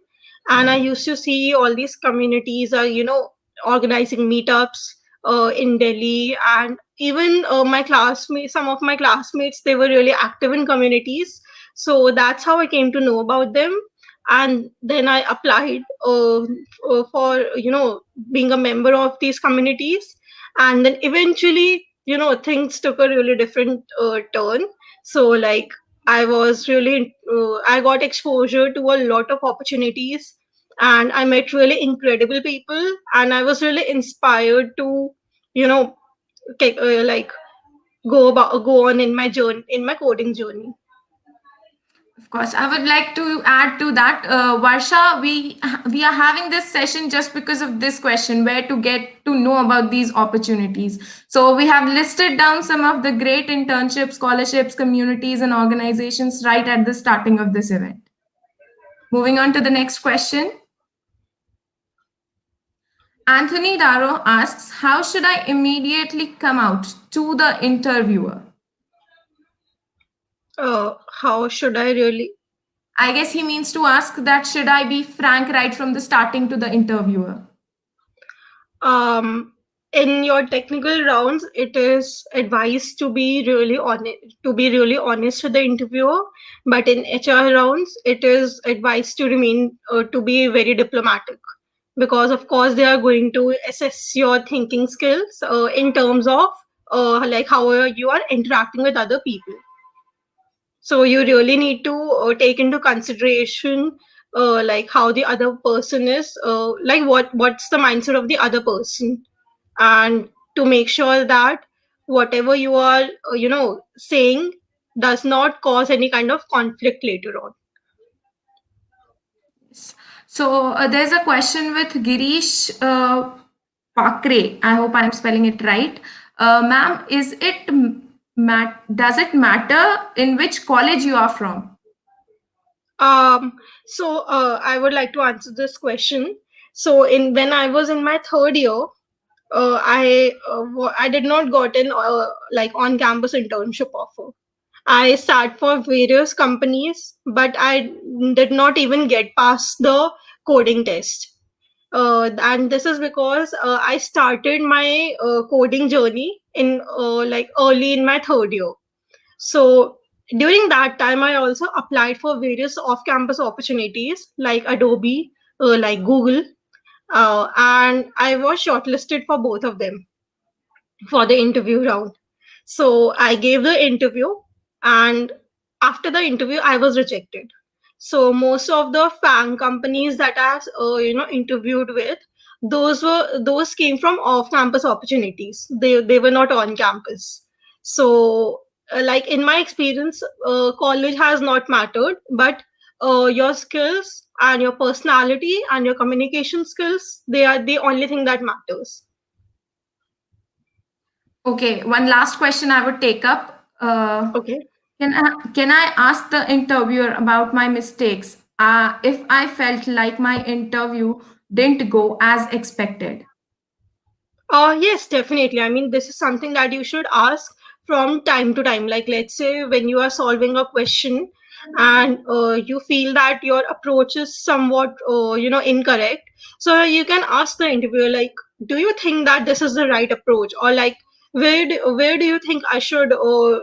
and I used to see all these communities are organizing meetups in Delhi, and even some of my classmates, they were really active in communities. So that's how I came to know about them, and then I applied for being a member of these communities, and then eventually things took a really different turn. So like I got exposure to a lot of opportunities, and I met really incredible people, and I was really inspired to you know like go on in my journey, in my coding journey. Of course, I would like to add to that, Varsha. We are having this session just because of this question, where to get to know about these opportunities. So we have listed down some of the great internships, scholarships, communities, and organizations right at the starting of this event. Moving on to the next question. Anthony Darrow asks, how should I immediately come out to the interviewer? How should I really? I guess he means to ask that should I be frank right from the starting to the interviewer? um in your technical rounds, it is advised to be really honest with the interviewer, but in HR rounds it is advised to remain to be very diplomatic, because of course they are going to assess your thinking skills in terms of like how you are interacting with other people. So you really need to take into consideration like how the other person is, like what's the mindset of the other person, and to make sure that whatever you are saying does not cause any kind of conflict later on. So there's a question with Girish Pakre. I hope I'm spelling it right. Ma'am, does it matter in which college you are from? I would like to answer this question. So in when I was in my third year, I did not got an like on campus internship offer. I sat for various companies, but I did not even get past the coding test. And this is because I started my coding journey in like early in my third year. So during that time, I also applied for various off-campus opportunities like Adobe, like Google, and I was shortlisted for both of them for the interview round. So I gave the interview, and after the interview, I was rejected. So most of the FANG companies that I interviewed with, those came from off-campus opportunities. They were not on campus. So like in my experience, college has not mattered, but your skills and your personality and your communication skills, they are the only thing that matters. Okay, one last question I would take up. Okay. Can I ask the interviewer about my mistakes if I felt like my interview didn't go as expected? Yes, definitely. I mean, this is something that you should ask from time to time. Like, let's say when you are solving a question and you feel that your approach is somewhat, incorrect. So you can ask the interviewer, like, do you think that this is the right approach? Or like, where do you think I should,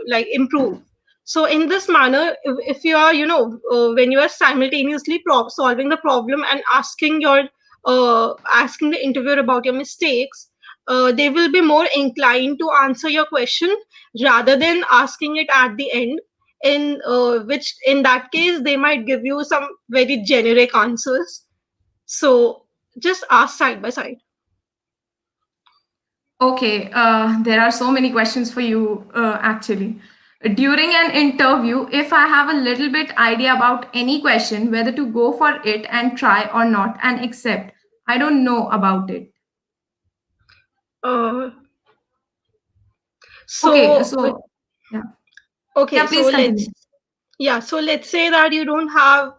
like, improve? So in this manner, if you are, when you are simultaneously solving the problem and asking your asking the interviewer about your mistakes, they will be more inclined to answer your question rather than asking it at the end, in which in that case they might give you some very generic answers. So just ask side by side. Okay, there are so many questions for you actually. During an interview, if I have a little bit idea about any question, whether to go for it and try or not and accept, I don't know about it. uh, Okay, so so yeah, okay, yeah, so please continue. let's say that you don't have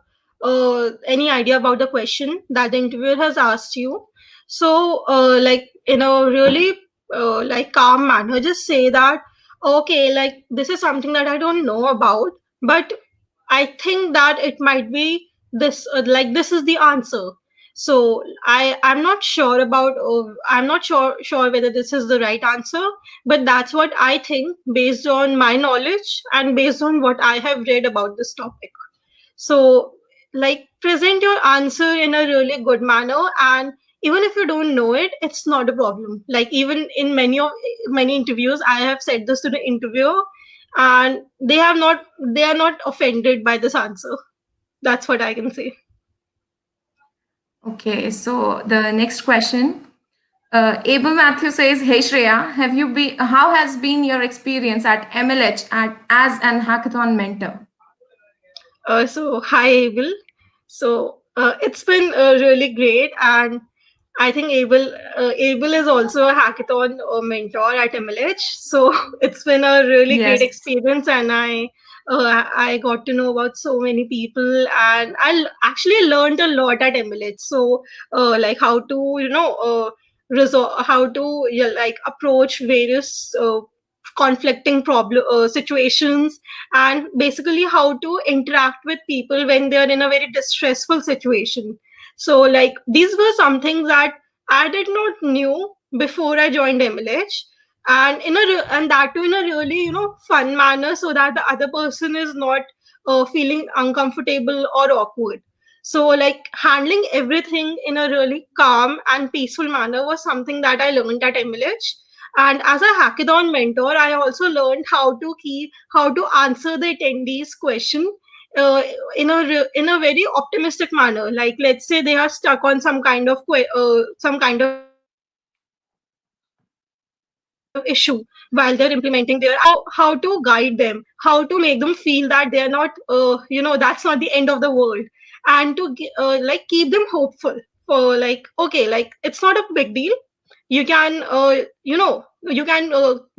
any idea about the question that the interviewer has asked you. So, like in a really like calm manner, just say that, okay, like this is something that I don't know about, but I think that it might be this, like this is the answer. So I'm not sure about, I'm not sure whether this is the right answer, but that's what I think based on my knowledge and based on what I have read about this topic. So, like, present your answer in a really good manner, and even if you don't know it, it's not a problem. Like, even in many interviews, I have said this to the interviewer, and they are not offended by this answer. That's what I can say. Okay, so the next question. Abel Matthew says, "Hey Shreya, have you been? How has been your experience at MLH as an hackathon mentor?" So hi Abel. So it's been really great, and I think Abel is also a hackathon mentor at MLH. So it's been a really great Yes. experience, and I got to know about so many people, and actually learned a lot at MLH. So like how to resolve, how to like approach various conflicting problem situations, and basically how to interact with people when they're in a very distressful situation. So like these were some things that I did not knew before I joined MLH, and and that too in a really fun manner, so that the other person is not feeling uncomfortable or awkward. So like handling everything in a really calm and peaceful manner was something that I learned at MLH. And as a hackathon mentor, I also learned how to answer the attendees question uh, in a very optimistic manner. Like let's say they are stuck on some kind of issue while they're implementing their idea, how to guide them, how to make them feel that they're not that's not the end of the world, and to like keep them hopeful for like, okay, like it's not a big deal. You can you can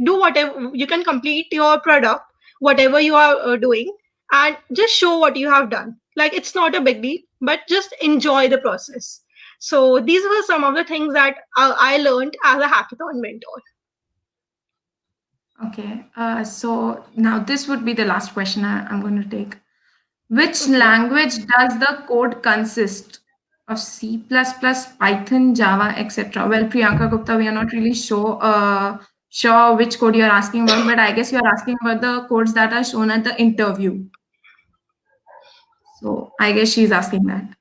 do whatever, you can complete your product, whatever you are doing, and just show what you have done. Like it's not a big deal, but just enjoy the process. So these were some of the things that I learned as a hackathon mentor. Okay. So now this would be the last question I'm going to take. Which Okay. language does the code consist of? C++, Python, Java, etc. Well, Priyanka Gupta, we are not really sure which code you're asking about, but I guess you're asking about the codes that are shown at the interview. So I guess she's asking that.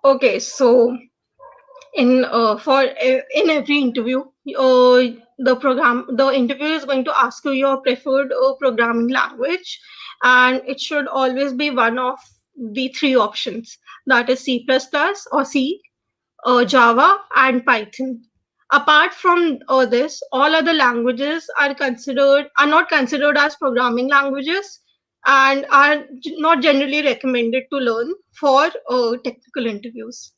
Okay, so in every interview, uh, the interviewer is going to ask you your preferred programming language, and it should always be one of the three options, that is C++ or C, Java, and Python. Apart from this, all other languages are not considered as programming languages, and are not generally recommended to learn for technical interviews,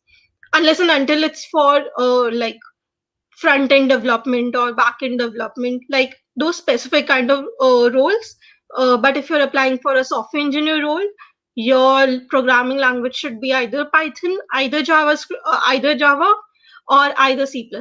unless and until it's for like front end development or back end development, like those specific kind of roles. But if you're applying for a software engineer role, your programming language should be either Python, either Java, or either C++.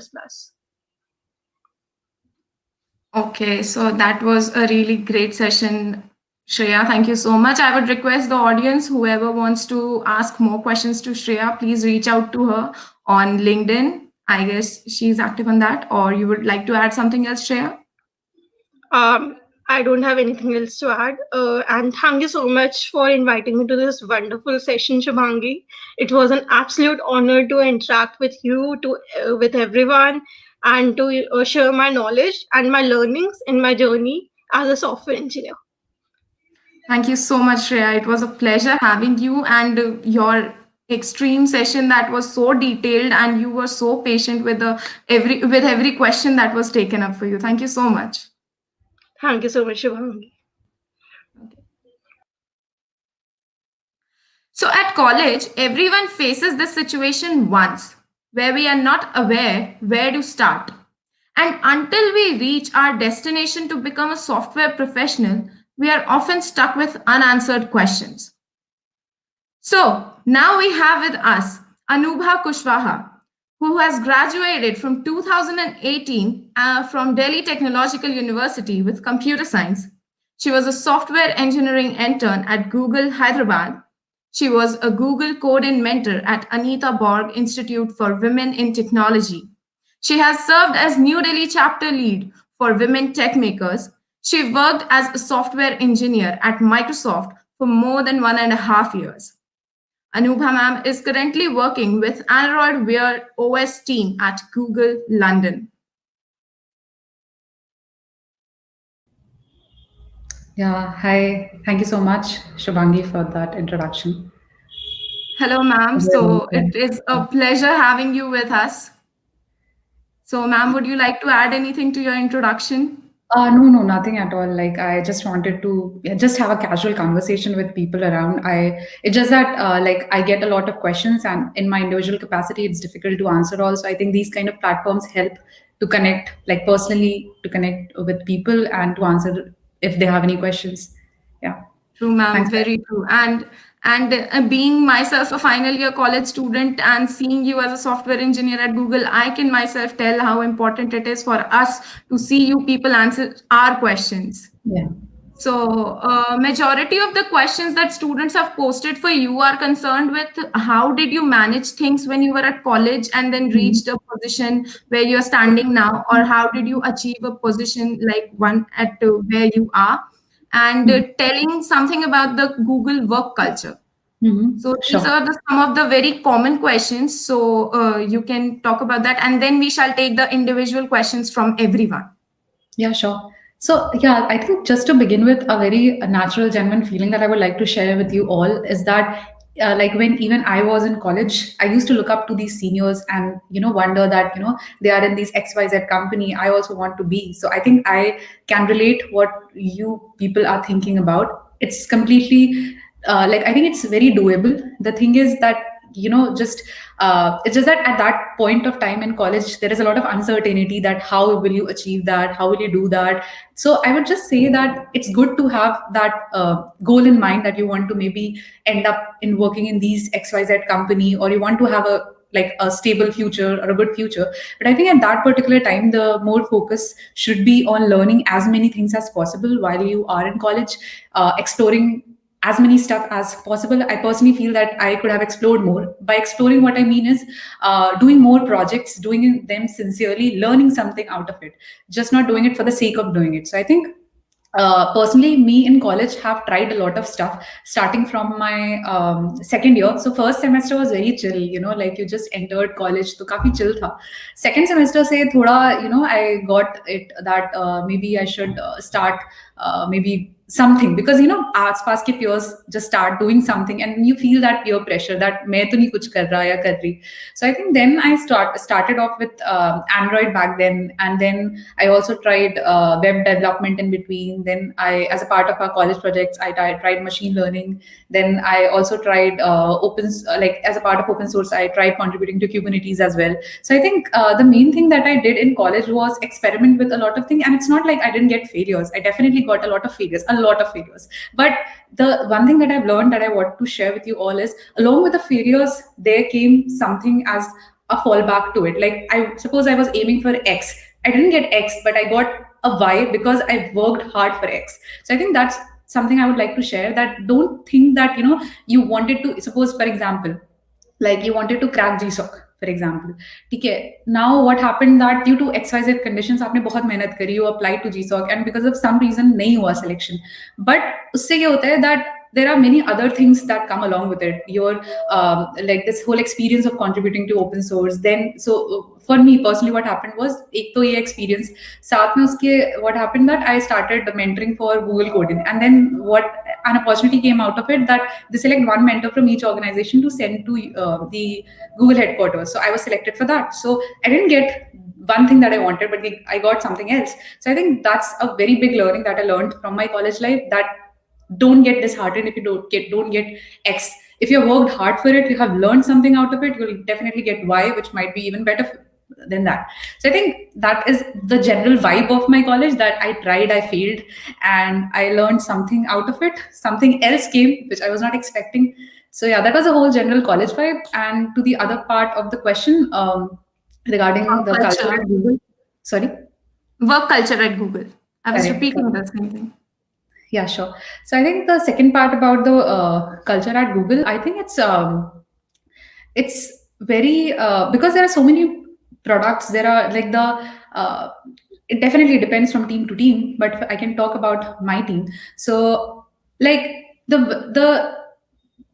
Okay, so that was a really great session, Shreya. Thank you so much. I would request the audience, whoever wants to ask more questions to Shreya, please reach out to her on LinkedIn. I guess she's active on that. Or you would like to add something else, Shreya? I don't have anything else to add. And thank you so much for inviting me to this wonderful session, Shubhangi. It was an absolute honor to interact with you, to with everyone, and to share my knowledge and my learnings in my journey as a software engineer. Thank you so much, Shreya. It was a pleasure having you and your extreme session that was so detailed and you were so patient with the every question that was taken up for you. Thank you so much. Thank you so much, Shubhangi. So at college, everyone faces this situation once where we are not aware where to start. And until we reach our destination to become a software professional, we are often stuck with unanswered questions. So now we have with us Anubha Kushwaha, who has graduated from 2018 from Delhi Technological University with computer science. She was a software engineering intern at Google Hyderabad. She was a Google Code-in mentor at Anita Borg Institute for Women in Technology. She has served as New Delhi chapter lead for Women Tech Makers. She worked as a software engineer at Microsoft for more than 1.5 years. Anubha ma'am is currently working with Android Wear OS team at Google London. Yeah, hi. Thank you so much, Shubhangi, for that introduction. Hello, ma'am. So it is a pleasure having you with us. So, ma'am, would you like to add anything to your introduction? No, nothing at all. Like I just wanted to just have a casual conversation with people around. It's just that like I get a lot of questions, and in my individual capacity, it's difficult to answer all. So I think these kind of platforms help to connect, like personally, to connect with people and to answer if they have any questions. Yeah. True, ma'am. Thanks. Very true. And being myself a final year college student and seeing you as a software engineer at Google, I can myself tell how important it is for us to see you people answer our questions. Yeah. So, majority of the questions that students have posted for you are concerned with how did you manage things when you were at college and then Mhm. reached a position where you are standing now, or how did you achieve a position like one at where you are, and Mhm. telling something about the Google work culture. Mhm. So these Sure. are some of the very common questions. So you can talk about that, and then we shall take the individual questions from everyone. Yeah, sure. So, yeah, I think just to begin with, a very natural, genuine feeling that I would like to share with you all is that, like, when even I was in college, I used to look up to these seniors and, wonder that, they are in these XYZ company. I also want to be. So, I think I can relate what you people are thinking about. It's completely, like, I think it's very doable. The thing is that, just it's just that at that point of time in college there is a lot of uncertainty that how will you achieve that, how will you do that. So I would just say that it's good to have that goal in mind, that you want to maybe end up in working in these XYZ company, or you want to have a stable future or a good future. But I think at that particular time the more focus should be on learning as many things as possible while you are in college, exploring as many stuff as possible. I personally feel that I could have explored more. By exploring, what I mean is doing more projects, doing them sincerely, learning something out of it, just not doing it for the sake of doing it. So I think personally, me in college have tried a lot of stuff starting from my second year. So first semester was very chill, like you just entered college, so काफी chill था. Second semester से थोड़ा, I got it that maybe I should start maybe something, because आसपास के peers just start doing something and you feel that peer pressure that मैं तो नहीं कुछ कर रहा या कर रही. So I think then I started off with Android back then, and then I also tried web development in between. Then as a part of our college projects, I tried machine learning. Then I also tried like as a part of open source, I tried contributing to Kubernetes as well. So I think the main thing that I did in college was experiment with a lot of things, and it's not like I didn't get failures. I definitely got a lot of failures, a lot of failures. But the one thing that I've learned that I want to share with you all is, along with the failures, there came something as a fallback to it. Like I suppose I was aiming for X. I didn't get X, but I got a Y because I worked hard for X. So I think that's something I would like to share. That don't think that you wanted to, suppose for example, like you wanted to crack GSOC. for example. ठीक है, now what happened that due to XYZ conditions आपने बहुत मेहनत करी, you applied to GSOC and because of some reason नहीं हुआ selection. But उससे क्या होता है that there are many other things that come along with it. Your like this whole experience of contributing to open source. Then so for me personally, what happened was एक तो ये experience, साथ में उसके what happened that I started mentoring for Google Coding, and then what an opportunity came out of it that they select one mentor from each organization to send to the Google headquarters. So I was selected for that. So I didn't get one thing that I wanted, but I got something else. So I think that's a very big learning that I learned from my college life, that don't get disheartened if you don't get X. If you have worked hard for it, you have learned something out of it, you'll definitely get Y, which might be even better than that. So I think that is the general vibe of my college, that I tried, I failed, and I learned something out of it. Something else came which I was not expecting. So yeah, that was a whole general college vibe. And to the other part of the question, regarding Work the culture culture. at Google. Sorry. Work culture at Google. I was Correct, repeating correct. the same thing. Yeah, sure. So I think the second part about the culture at Google, I think it's very because there are so many products. There are like the it definitely depends from team to team, but I can talk about my team. So like the the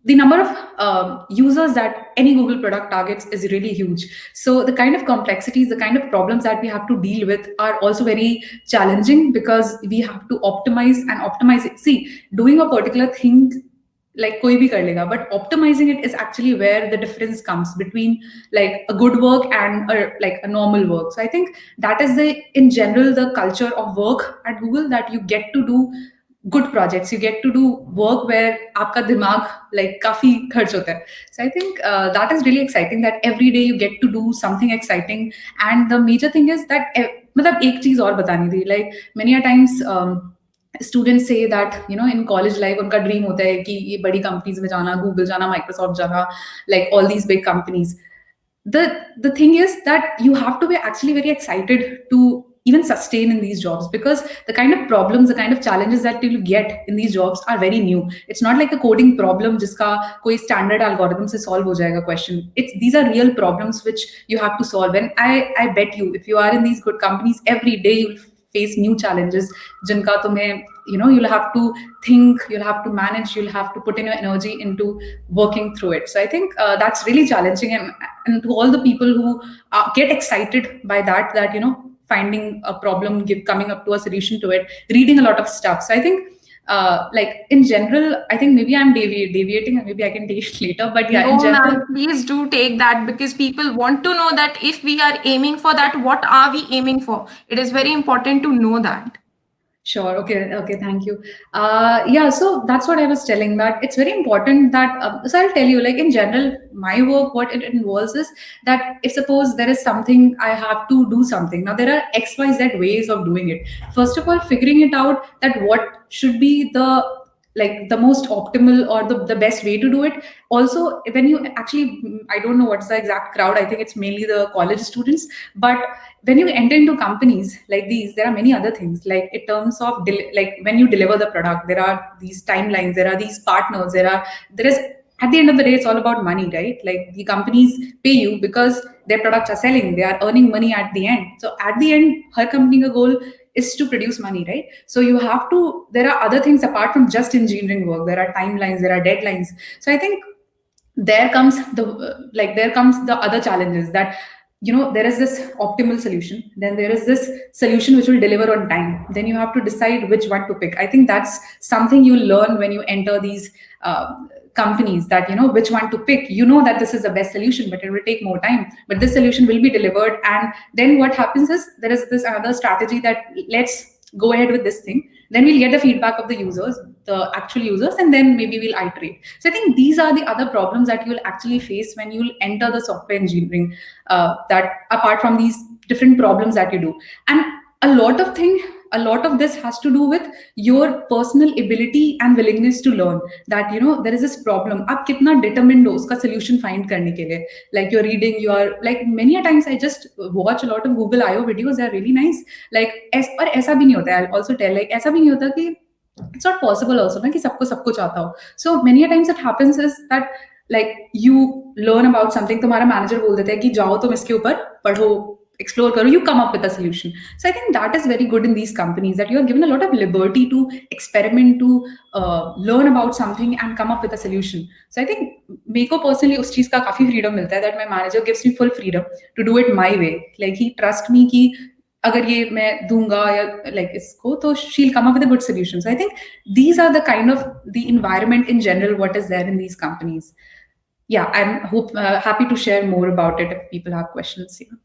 the number of users that any Google product targets is really huge. So the kind of complexities, the kind of problems that we have to deal with are also very challenging, because we have to optimize and optimize it. See, doing a particular thing like koi bhi kar lega, but optimizing it is actually where the difference comes between like a good work and like a normal work. So I think that is the in general the culture of work at Google, that you get to do good projects, you get to do work where आपका दिमाग like काफी खर्च होता है. So I think that is really exciting, that every day you get to do something exciting. And the major thing is that मतलब एक चीज और बतानी थी, like many a times students say that in college life उनका dream होता है कि ये बड़ी companies में जाना, Google जाना, Microsoft जाना, like all these big companies. The thing is that you have to be actually very excited to even sustain in these jobs, because the kind of problems, the kind of challenges that you get in these jobs are very new. It's not like a coding problem jiska koi standard algorithm se solve ho jayega question. It's these are real problems which you have to solve. And I bet you, if you are in these good companies, every day you'll face new challenges jinka tumhe you'll have to think, you'll have to manage, you'll have to put in your energy into working through it. So I think that's really challenging. And to all the people who get excited by that finding a problem, coming up to a solution to it, reading a lot of stuff. So I think like in general, I think maybe I'm deviating, and maybe I can take it later, but yeah, in No, general. ma'am, please do take that, because people want to know that if we are aiming for that, what are we aiming for? It is very important to know that. Sure. Okay. Okay. Thank you. Yeah. So that's what I was telling, that it's very important that. So I'll tell you, like in general, my work, what it involves is that if suppose there is something I have to do something. Now there are X, Y, Z ways of doing it. First of all, figuring it out that what should be the most optimal or the best way to do it. Also, when you actually, I don't know what's the exact crowd. I think it's mainly the college students, but when you enter into companies like these, there are many other things, like in terms of like when you deliver the product, there are these timelines, there are these partners, there is at the end of the day, it's all about money, right? Like the companies pay you because their products are selling, they are earning money at the end. So at the end, her company goal is to produce money, right? So you have to, there are other things apart from just engineering work, there are timelines, there are deadlines. So I think there comes the other challenges, that there is this optimal solution, then there is this solution which will deliver on time, then you have to decide which one to pick. I think that's something you learn when you enter these companies, that which one to pick. That this is the best solution, but it will take more time, but this solution will be delivered. And then what happens is there is this another strategy, that let's go ahead with this thing, then we'll get the feedback of the users, the actual users, and then maybe we'll iterate. So I think these are the other problems that you'll actually face when you'll enter the software engineering, that apart from these different problems that you do. And a lot of this has to do with your personal ability and willingness to learn, that there is this problem, aap kitna determined ho uska solution find karne ke liye. Like you're reading, you are like, many a times I just watch a lot of Google IO videos, they are really nice. Like और ऐसा भी नहीं होता है, I'll also tell, like ऐसा भी नहीं होता कि it's not possible also ना कि सबको सब कुछ आता हो. So many a times it happens is that like you learn about something, तुम्हारा manager बोल देता है कि जाओ तुम इसके ऊपर पढ़ो, explore करो, you come up with a solution. So I think that is very good in these companies, that you are given a lot of liberty to experiment, to learn about something and come up with a solution. So I think मेरे को personally उस चीज का काफी freedom मिलता है, that my manager gives me full freedom to do it my way. Like he trust me कि अगर ये मैं दूंगा या like इसको, तो she'll come up with a good solution. So I think these are the kind of the environment in general what is there in these companies. Yeah, happy to share more about it if people have questions. Yeah.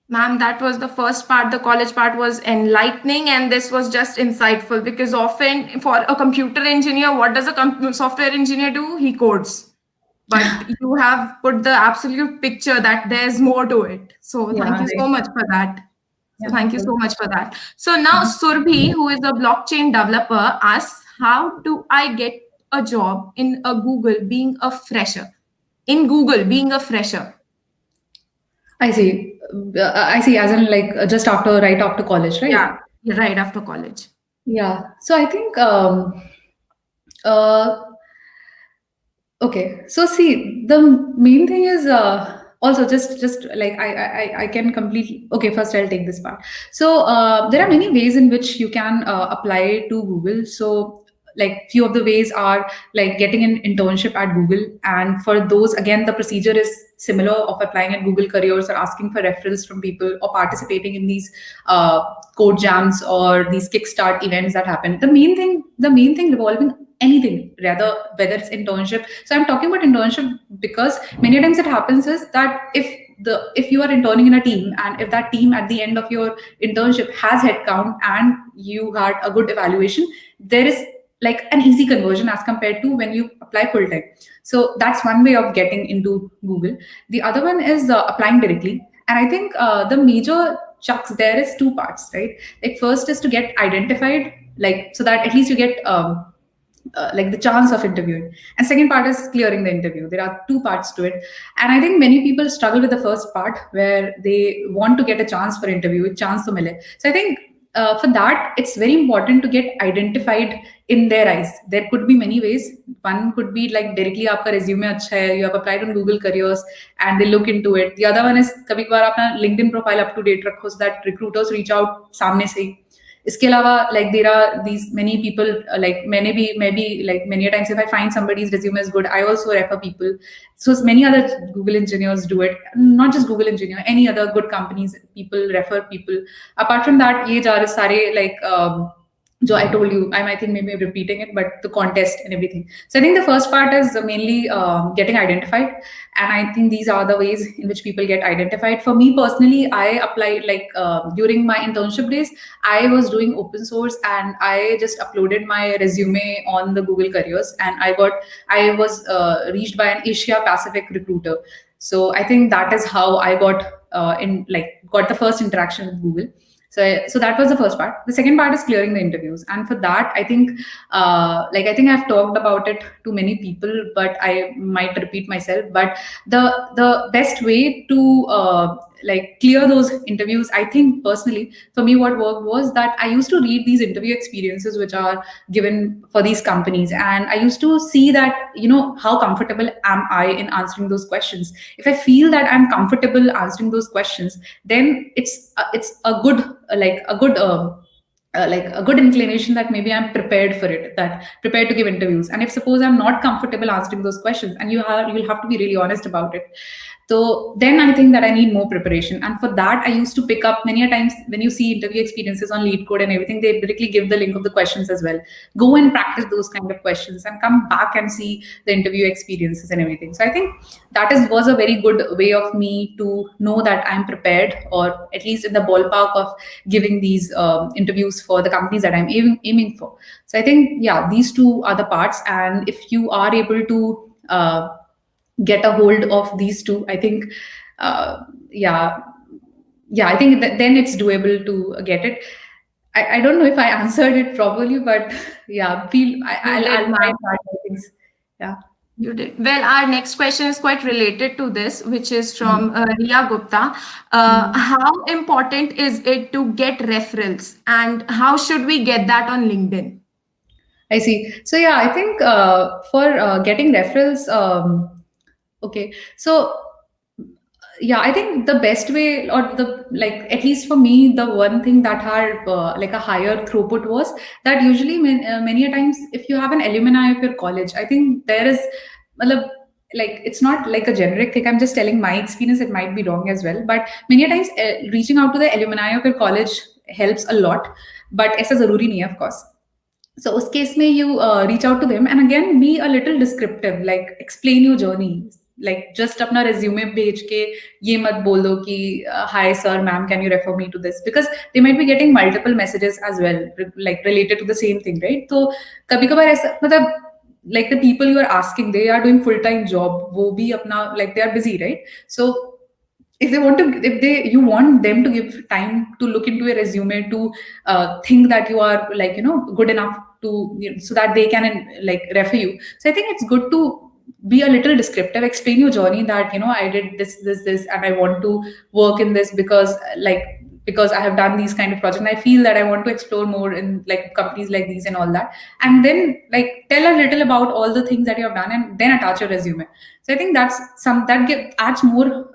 Ma'am, that was the first part. The college part was enlightening, and this was just insightful, because often for a computer engineer, what does a software engineer do? He codes. But you have put the absolute picture that there's more to it. So Yeah, thank you so right. much for that. So Yeah, thank you cool. so much for that. So now Surbhi, who is a blockchain developer, asks, how do I get a job in a Google being a fresher? In Google being a fresher. I see. I see. As in, like, just right after college, right? Yeah, right after college. Yeah. So I think, uh, okay. So see, the main thing is also just like I can completely. Okay, first I'll take this part. So there are many ways in which you can apply to Google. So like few of the ways are like getting an internship at Google, and for those again the procedure is similar of applying at Google Careers or asking for referrals from people or participating in these code jams or these kickstart events that happen. The main thing revolving anything, rather whether it's internship. So I'm talking about internship because many times it happens is that if you are interning in a team, and if that team at the end of your internship has headcount and you had a good evaluation, there is like an easy conversion as compared to when you apply full time. So that's one way of getting into Google. The other one is applying directly, and I think the major chucks there is two parts, right? Like first is to get identified, like so that at least you get like the chance of interviewing, and second part is clearing the interview. There are two parts to it, and I think many people struggle with the first part where they want to get a chance for interview, chance to mile. So I think for that it's very important to get identified in their eyes. There could be many ways. One could be like directly आपका resume अच्छा है, you have applied on Google Careers and they look into it. The other one is कभी कभार अपना LinkedIn profile up to date रखो so that recruiters reach out सामने से ही. इसके अलावा like there are these many people like maybe like many a times if I find somebody's resume is good, I also refer people. So many other Google engineers do it, not just Google engineer, any other good companies, people refer people. Apart from that, ये jar सारे like so I told you, I think maybe I'm repeating it, but the contest and everything. So I think the first part is mainly getting identified, and I think these are the ways in which people get identified. For me personally, I applied like during my internship days, I was doing open source, and I just uploaded my resume on the Google Careers, and I was reached by an Asia Pacific recruiter. So I think that is how I got the first interaction with Google. So that was the first part. The second part is clearing the interviews, and for that, I think, I think I've talked about it to many people, but I might repeat myself. But the best way to like clear those interviews, I think personally, for me, what worked was that I used to read these interview experiences which are given for these companies, and I used to see that how comfortable am I in answering those questions. If I feel that I'm comfortable answering those questions, then it's a good like a good inclination that maybe I'm prepared for it, that prepared to give interviews. And if suppose I'm not comfortable answering those questions, and you'll have to be really honest about it, so then I think that I need more preparation. And for that, I used to pick up many a times when you see interview experiences on Lead Code and everything, they directly give the link of the questions as well. Go and practice those kind of questions and come back and see the interview experiences and everything. So I think was a very good way of me to know that I'm prepared, or at least in the ballpark of giving these interviews for the companies that I'm aiming for. So I think, yeah, these two are the parts. And if you are able to get a hold of these two, I think yeah, I think then it's doable to get it. I don't know if I answered it properly, but yeah, I'll did, try ma'am. and add more things. Yeah. You did. Well, our next question is quite related to this, which is from Riya Gupta. How important is it to get referrals, and how should we get that on LinkedIn? I see. So yeah, I think for getting referrals, okay. So yeah, I think the best way, or the like, at least for me, the one thing that had like a higher throughput was that usually many a times if you have an alumni of your college, I think there is, matlab, like it's not like a generic thing. I'm just telling my experience. It might be wrong as well, but many a times reaching out to the alumni of your college helps a lot. But ऐसा जरूरी नहीं है, of course. So उस case में you reach out to them and again be a little descriptive, like explain your journey, like just अपना resume भेज के ये मत बोल दो कि hi sir ma'am can you refer me to this, because they might be getting multiple messages as well, like related to the same thing, right? तो कभी कभार ऐसा मतलब like the people you are asking, they are doing full time job, वो भी अपना like they are busy, right? So if they want to, if they, you want them to give time to look into your resume, to think that you are like, good enough to, so that they can like refer you. So I think it's good to be a little descriptive, explain your journey, that I did this and I want to work in this because like, because I have done these kind of projects and I feel that I want to explore more in like companies like these and all that. And then like tell a little about all the things that you have done and then attach your resume. So I think that's some that adds more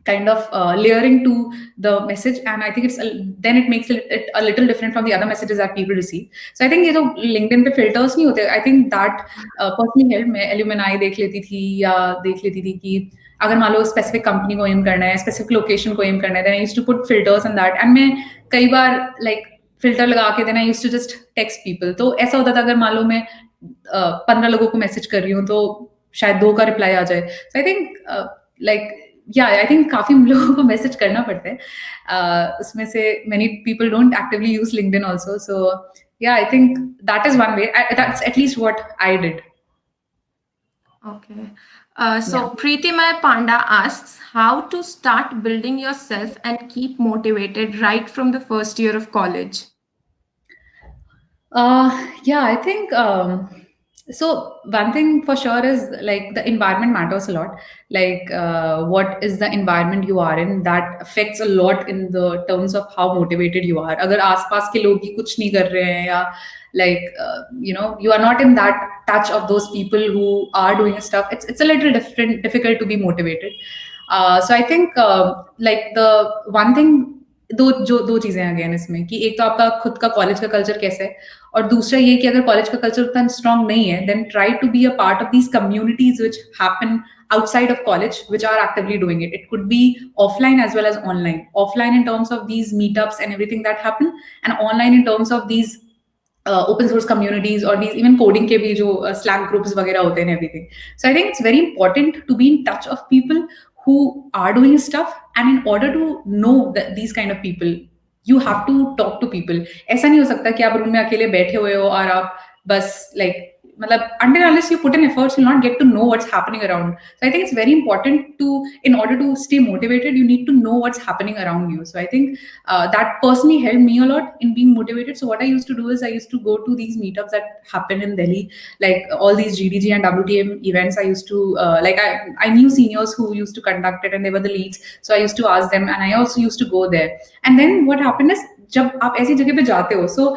kind of layering to the message, and I think then it makes it a little different from the other messages that people receive. So I think ये जो LinkedIn पे filters नहीं होते, I think that personally helped. मैं alumni देख लेती थी या देख लेती थी कि अगर मान लो स्पेसिफिक कंपनी को एम करना है, स्पेसिफिक लोकेशन को एम करना है, then I used to put filters and that, and मैं कई बार like फिल्टर लगा के then I used to just text people. तो ऐसा होता था अगर मान लो मैं 15 लोगों को मैसेज कर रही हूँ तो शायद 2 का रिप्लाई आ जाए. So I think like yeah, I think काफी लोगों को मैसेज करना पड़ता है. उसमें से many people don't actively use LinkedIn also. So yeah, I think that is one way. That's at least what I did. Okay. So Preetimay Panda asks how to start building yourself and keep motivated right from the first year of college. Yeah, I think so. One thing for sure is like the environment matters a lot. Like, what is the environment you are in, that affects a lot in the terms of how motivated you are. अगर आसपास के लोग ही कुछ नहीं कर रहे हैं या like you are not in that touch of those people who are doing stuff, it's a little difficult to be motivated. So I think like the one thing, दो चीजें हैं अगेन इसमें, कि एक तो आपका खुद का कॉलेज का कल्चर कैसा है, और दूसरा ये कि अगर कॉलेज का कल्चर उतना स्ट्रांग नहीं है, then try to be a part of these communities which happen outside of college, which are actively doing it. It could be offline as well as online. Offline in terms of these meetups and everything that happen, and online in terms of these open source communities or these even coding के भी जो Slack groups वगैरह होते हैं, everything. So I think it's very important to be in touch of people who are doing stuff, and in order to know that these kind of people, you have to talk to people. ऐसा नहीं हो सकता कि आप room में अकेले बैठे हुए हो और आप बस like मतलब until unless you put in efforts, you'll not get to know what's happening around. So I think it's very important to, in order to stay motivated, you need to know what's happening around you. So I think that personally helped me a lot in being motivated. So what I used to do is I used to go to these meetups that happen in Delhi, like all these GDG and WTM events. I used to like I knew seniors who used to conduct it and they were the leads. So I used to ask them, and I also used to go there. And then what happened is, जब आप ऐसी जगह पे जाते हो, so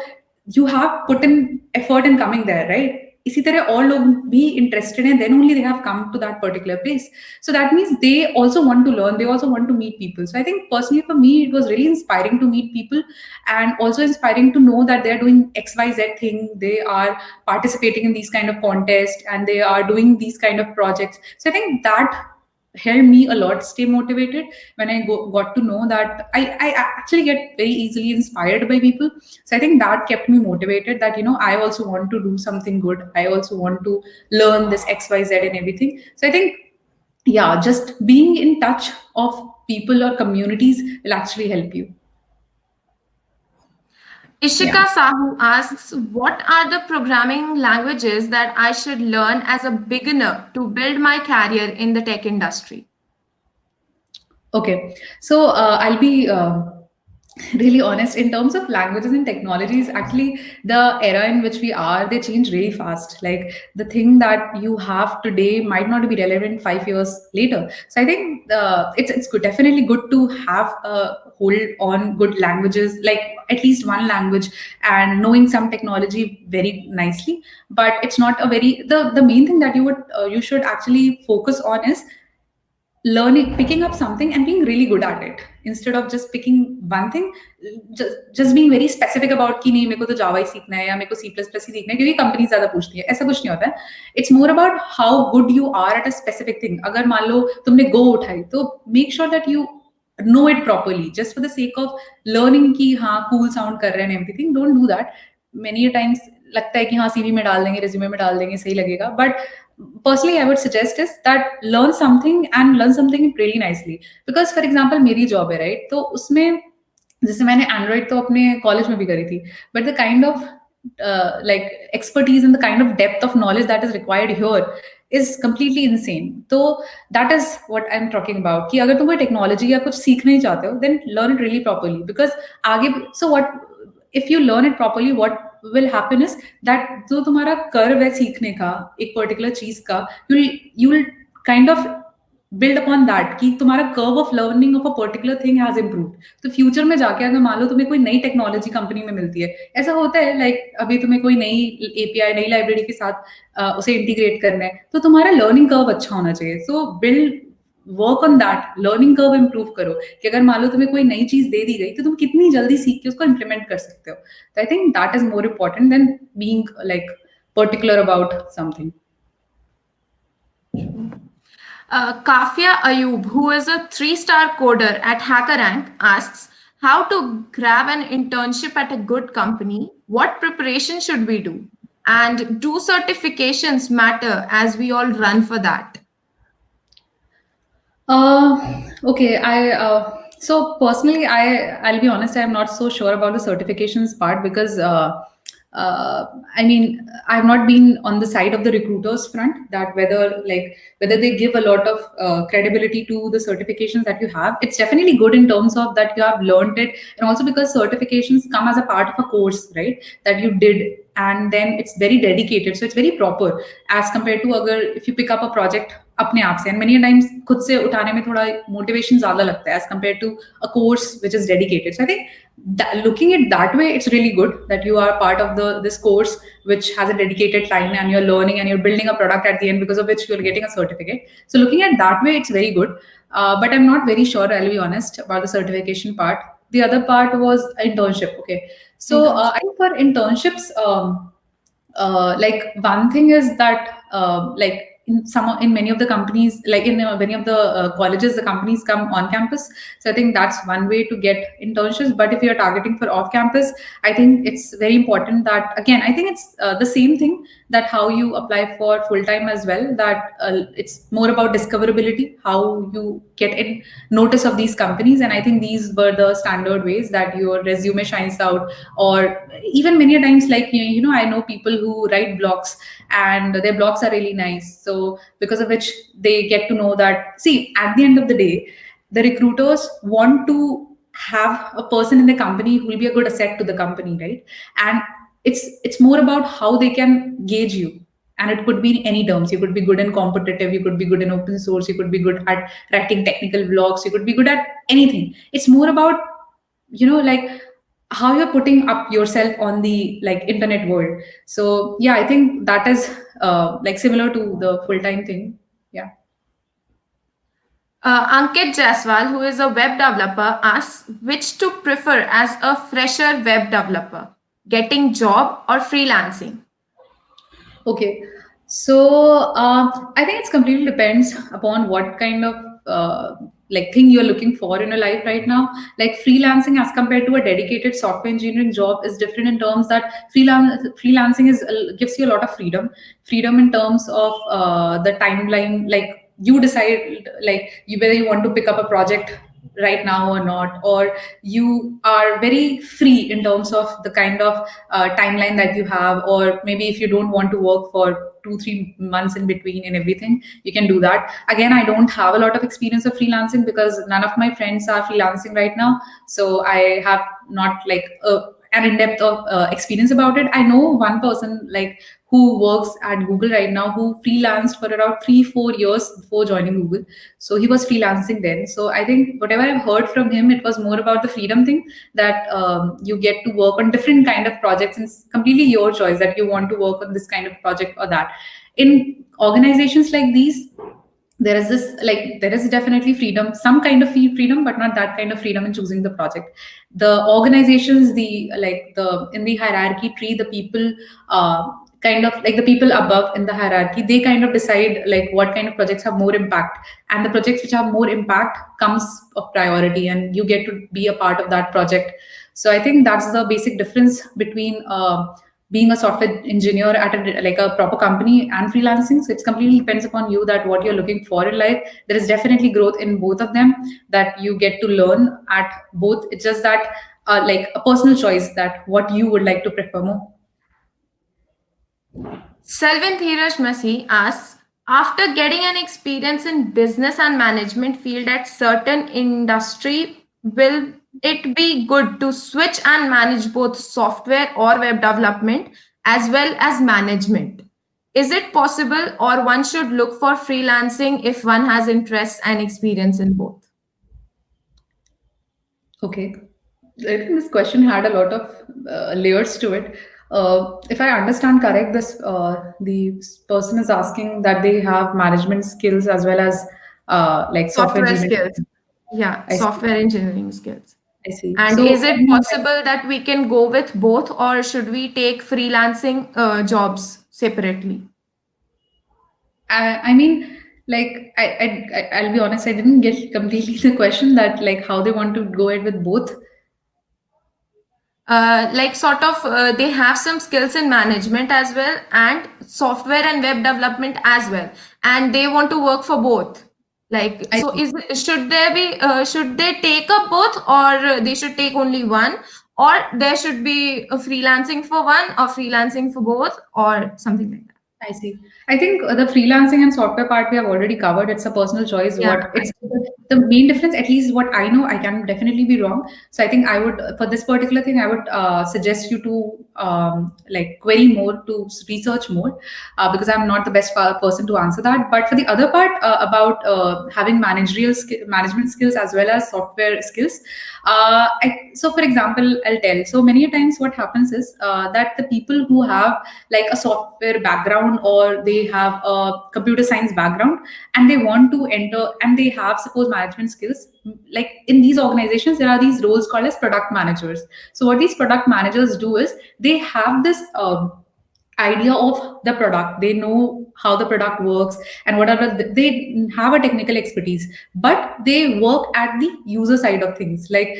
you have put in effort in coming there, right? इसी तरह और लोग भी interested हैं, then only they have come to that particular place. So that means they also want to learn, they also want to meet people. So I think personally for me, it was really inspiring to meet people, and also inspiring to know that they're doing XYZ thing, they are participating in these kind of contests, and they are doing these kind of projects. So I think that helped me a lot stay motivated when I got to know that I actually get very easily inspired by people. So I think that kept me motivated, that I also want to do something good, I also want to learn this XYZ and everything. So I think yeah, just being in touch of people or communities will actually help you. Ishika Sahu asks, what are the programming languages that I should learn as a beginner to build my career in the tech industry? Okay, so I'll be really honest, in terms of languages and technologies, actually the era in which we are, they change really fast. Like the thing that you have today might not be relevant 5 years later. So I think it's good, definitely good to have a hold on good languages, like at least one language, and knowing some technology very nicely. But it's not a very, the main thing that you should actually focus on is learning, picking up something and being really good at it, instead of just picking one thing. Just being very specific about कि नहीं मेरे को तो जावा ही सीखना है या मेरे को सी प्लस प्लस ही सीखना है क्योंकि कंपनी ज्यादा पूछती है, ऐसा कुछ नहीं होता है. It's more about how good you are at a specific thing. अगर मान लो तुमने गो उठाई, तो make sure that you know it properly, just for the sake of learning कि हाँ cool sound कर रहे हैं and everything. Don't do that. Many a times लगता है कि हाँ CV में डाल देंगे, resume में डाल देंगे, सही लगेगा. But personally I would suggest is that learn something and learn something really nicely. Because for example मेरी job है, right, तो उसमें जैसे मैंने एंड्रॉइड तो अपने कॉलेज में भी करी थी, but the kind of like expertise and the kind of depth of knowledge that is required here is completely insane. तो that is what I'm talking about कि अगर तुम कोई टेक्नोलॉजी या कुछ सीखना ही चाहते हो, then learn it really properly. Because आगे, so what if you learn it properly, what will happen is that जो तुम्हारा कर्व है सीखने का एक पर्टिकुलर चीज का, you'll kind of build upon that कि तुम्हारा curve of learning of a particular thing has improved. तो फ्यूचर में जाके अगर मान लो तुम्हें कोई नई टेक्नोलॉजी कंपनी में मिलती है, ऐसा होता है लाइक अभी तुम्हें कोई नई एपीआई नई लाइब्रेरी के साथ उसे इंटीग्रेट करना है, तो तुम्हारा लर्निंग कर्व अच्छा होना चाहिए. सो build, work on that, learning curve improve करो कि अगर मान लो तुम्हें कोई नई चीज दे दी गई तो तुम कितनी जल्दी सीख के उसको इम्प्लीमेंट कर सकते हो. तो I think that is more important then being like particular about something. Kafia Ayub, who is a 3-star coder at HackerRank, asks how to grab an internship at a good company. What preparation should we do? And do certifications matter as we all run for that? Okay, so personally, I'll be honest, I'm not so sure about the certifications part because I mean, I've not been on the side of the recruiters front, that whether they give a lot of credibility to the certifications that you have. It's definitely good in terms of that you have learned it, and also because certifications come as a part of a course, right, that you did, and then it's very dedicated, so it's very proper as compared to अगर if you pick up a project अपने आप से, and many times खुद से उठाने में थोड़ा motivation ज़्यादा लगता है as compared to a course which is dedicated. So I think that, looking at that way, it's really good that you are part of this course which has a dedicated time and you're learning and you're building a product at the end, because of which you're getting a certificate. So looking at that way, it's very good. But I'm not very sure, I'll be honest, about the certification part. The other part was internship. Okay, so I think for internships, like one thing is that like in many of the companies, like in many of the colleges, the companies come on campus. So I think that's one way to get internships. But if you're targeting for off campus, I think it's very important that, again, I think it's the same thing, that how you apply for full time as well, that it's more about discoverability, how you get in notice of these companies. And I think these were the standard ways that your resume shines out. Or even many times, like I know people who write blogs and their blogs are really nice, so because of which they get to know that, see, at the end of the day, the recruiters want to have a person in the company who will be a good asset to the company, right? And it's more about how they can gauge you. And it could be in any terms. You could be good and competitive, you could be good in open source, you could be good at writing technical blogs, you could be good at anything. It's more about like how you're putting up yourself on the like internet world. So yeah, I think that is like similar to the full-time thing. Yeah. Ankit Jaiswal, who is a web developer, asks which to prefer as a fresher web developer, getting job or freelancing? Okay, so I think it's completely depends upon what kind of like thing you're looking for in your life right now. Like freelancing as compared to a dedicated software engineering job is different in terms that freelancing is gives you a lot of freedom in terms of the timeline. Like you decide like whether you want to pick up a project right now or not, or you are very free in terms of the kind of timeline that you have, or maybe if you don't want to work for 2 3 months in between and everything, you can do that. Again, I don't have a lot of experience of freelancing because none of my friends are freelancing right now, so I have not like an in-depth of experience about it. I know one person like who works at Google right now, who freelanced for around 3 4 years before joining Google. So he was freelancing then. So I think whatever I've heard from him, it was more about the freedom thing, that you get to work on different kind of projects, and it's completely your choice that you want to work on this kind of project or that. In organizations like these, there is this like there is definitely freedom, some kind of freedom, but not that kind of freedom in choosing the project. The organizations, the like the in the hierarchy tree, the people kind of like the people above in the hierarchy, they kind of decide like what kind of projects have more impact, and the projects which have more impact comes of priority, and you get to be a part of that project. So I think that's the basic difference between being a software engineer at like a proper company and freelancing. So it's completely depends upon you that what you're looking for in life. There is definitely growth in both of them, that you get to learn at both. It's just that like a personal choice that what you would like to prefer more. Selvin Dheeraj Masi asks, after getting an experience in business and management field at certain industry, will it be good to switch and manage both software or web development as well as management? Is it possible, or one should look for freelancing if one has interest and experience in both? Okay. I think this question had a lot of layers to it. If I understand correct, this the person is asking that they have management skills as well as like software Software engineering. skills. Yeah, I see. software engineering skills. I see. And So, is it possible that we can go with both, or should we take freelancing jobs separately? I mean, like I'll be honest, I didn't get completely the question that like how they want to go ahead with both. Like sort of, they have some skills in management as well, and software and web development as well, and they want to work for both. Like, I so see. should there be should they take up both, or they should take only one, or there should be a freelancing for one or freelancing for both, or something like that? I see. I think the freelancing and software part we have already covered. It's a personal choice. Yeah, What it's the main difference, at least what I know, I can definitely be wrong. So I think I would, for this particular thing, I would suggest you to like query more, to research more, because I'm not the best person to answer that. But for the other part about having management skills as well as software skills, so for example, I'll tell. So many a times, what happens is that the people who have like a software background, or they have a computer science background, and they want to enter, and they have suppose management skills, like in these organizations there are these roles called as product managers. So what these product managers do is they have this idea of the product, they know how the product works, and whatever they have a technical expertise, but they work at the user side of things, like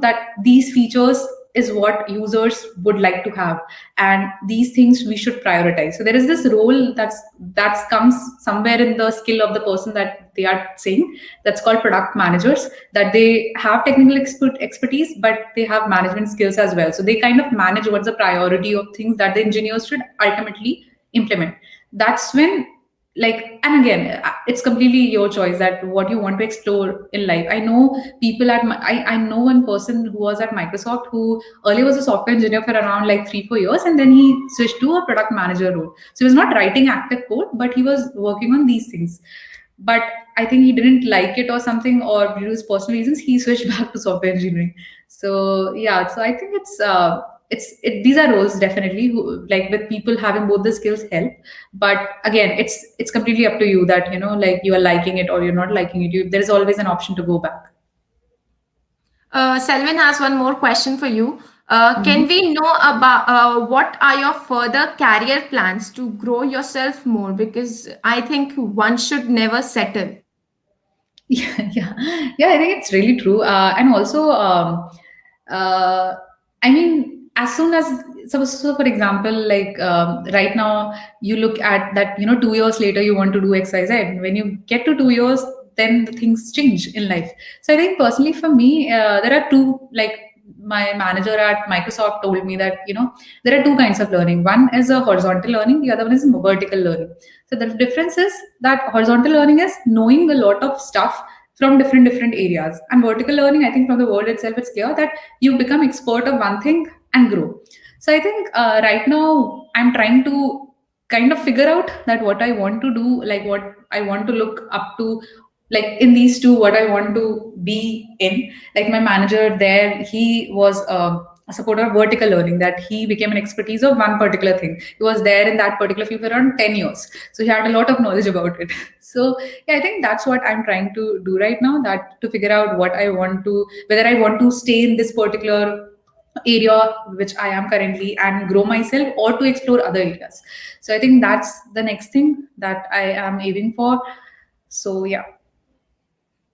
that these features is what users would like to have, and these things we should prioritize. So there is this role that comes somewhere in the skill of the person that they are saying, that's called product managers, that they have technical expertise, but they have management skills as well. So they kind of manage what's the priority of things that the engineers should ultimately implement. That's when, like, and again, it's completely your choice that what you want to explore in life. I know people at I know one person who was at Microsoft, who earlier was a software engineer for around like 3 4 years, and then he switched to a product manager role. So he was not writing active code, but he was working on these things. But I think he didn't like it or something, or due to his personal reasons, he switched back to software engineering. So yeah, so I think these are roles definitely who, like, with people having both the skills help. But again, it's completely up to you that like you are liking it or you're not liking it. There is always an option to go back. Selvin has one more question for you. Can Mhm. we know about what are your further career plans to grow yourself more? Because I think one should never settle. Yeah, yeah, yeah. I think it's really true. And also, uh, I mean, as soon as so for example, like right now, you look at that. 2 years later, you want to do X, Y, Z. When you get to 2 years, then the things change in life. So I think personally for me, there are two, like my manager at Microsoft told me that, there are two kinds of learning. One is a horizontal learning, the other one is vertical learning. So the difference is that horizontal learning is knowing a lot of stuff from different areas, and vertical learning, I think from the word itself, it's clear that you become expert of one thing and grow. So I think right now I'm trying to kind of figure out that what I want to do, like what I want to look up to, like in these two, what I want to be in. Like my manager there, he was a supporter of vertical learning, that he became an expertise of one particular thing. He was there in that particular field for around 10 years. So he had a lot of knowledge about it. So yeah, I think that's what I'm trying to do right now, that to figure out what I want to, whether I want to stay in this particular area which I am currently and grow myself, or to explore other areas. So I think that's the next thing that I am aiming for. So yeah.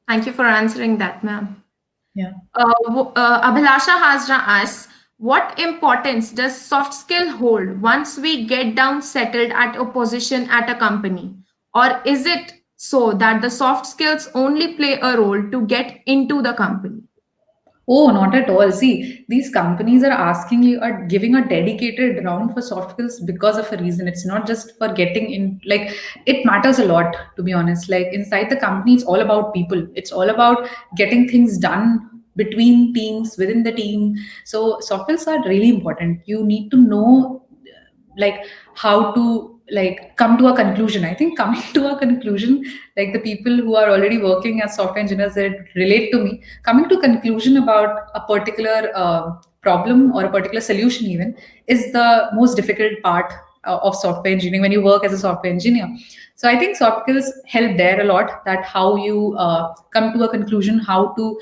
Thank you for answering that, ma'am. Yeah. Abhilasha Hazra asks, what importance does soft skill hold once we get down settled at a position at a company? Or is it so that the soft skills only play a role to get into the company? Oh, not at all. See, these companies are asking you, are giving a dedicated round for soft skills because of a reason. It's not just for getting in, like, it matters a lot, to be honest. Like, inside the company, it's all about people, it's all about getting things done between teams, within the team. So, soft skills are really important. You need to know, like, how to like come to a conclusion. I think coming to a conclusion, like the people who are already working as software engineers that relate to me, coming to conclusion about a particular problem or a particular solution even, is the most difficult part of software engineering when you work as a software engineer. So I think soft skills help there a lot, that how you come to a conclusion, how to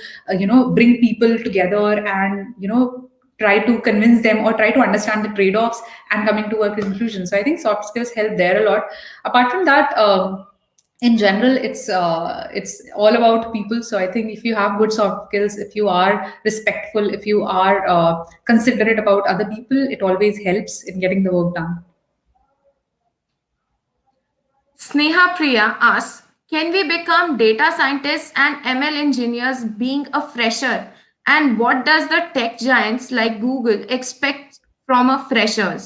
bring people together and try to convince them or try to understand the trade-offs and coming to a conclusion. So I think soft skills help there a lot. Apart from that, in general, it's all about people. So I think if you have good soft skills, if you are respectful, if you are considerate about other people, it always helps in getting the work done. Sneha Priya asks, can we become data scientists and ML engineers being a fresher? And what does the tech giants like Google expect from a fresher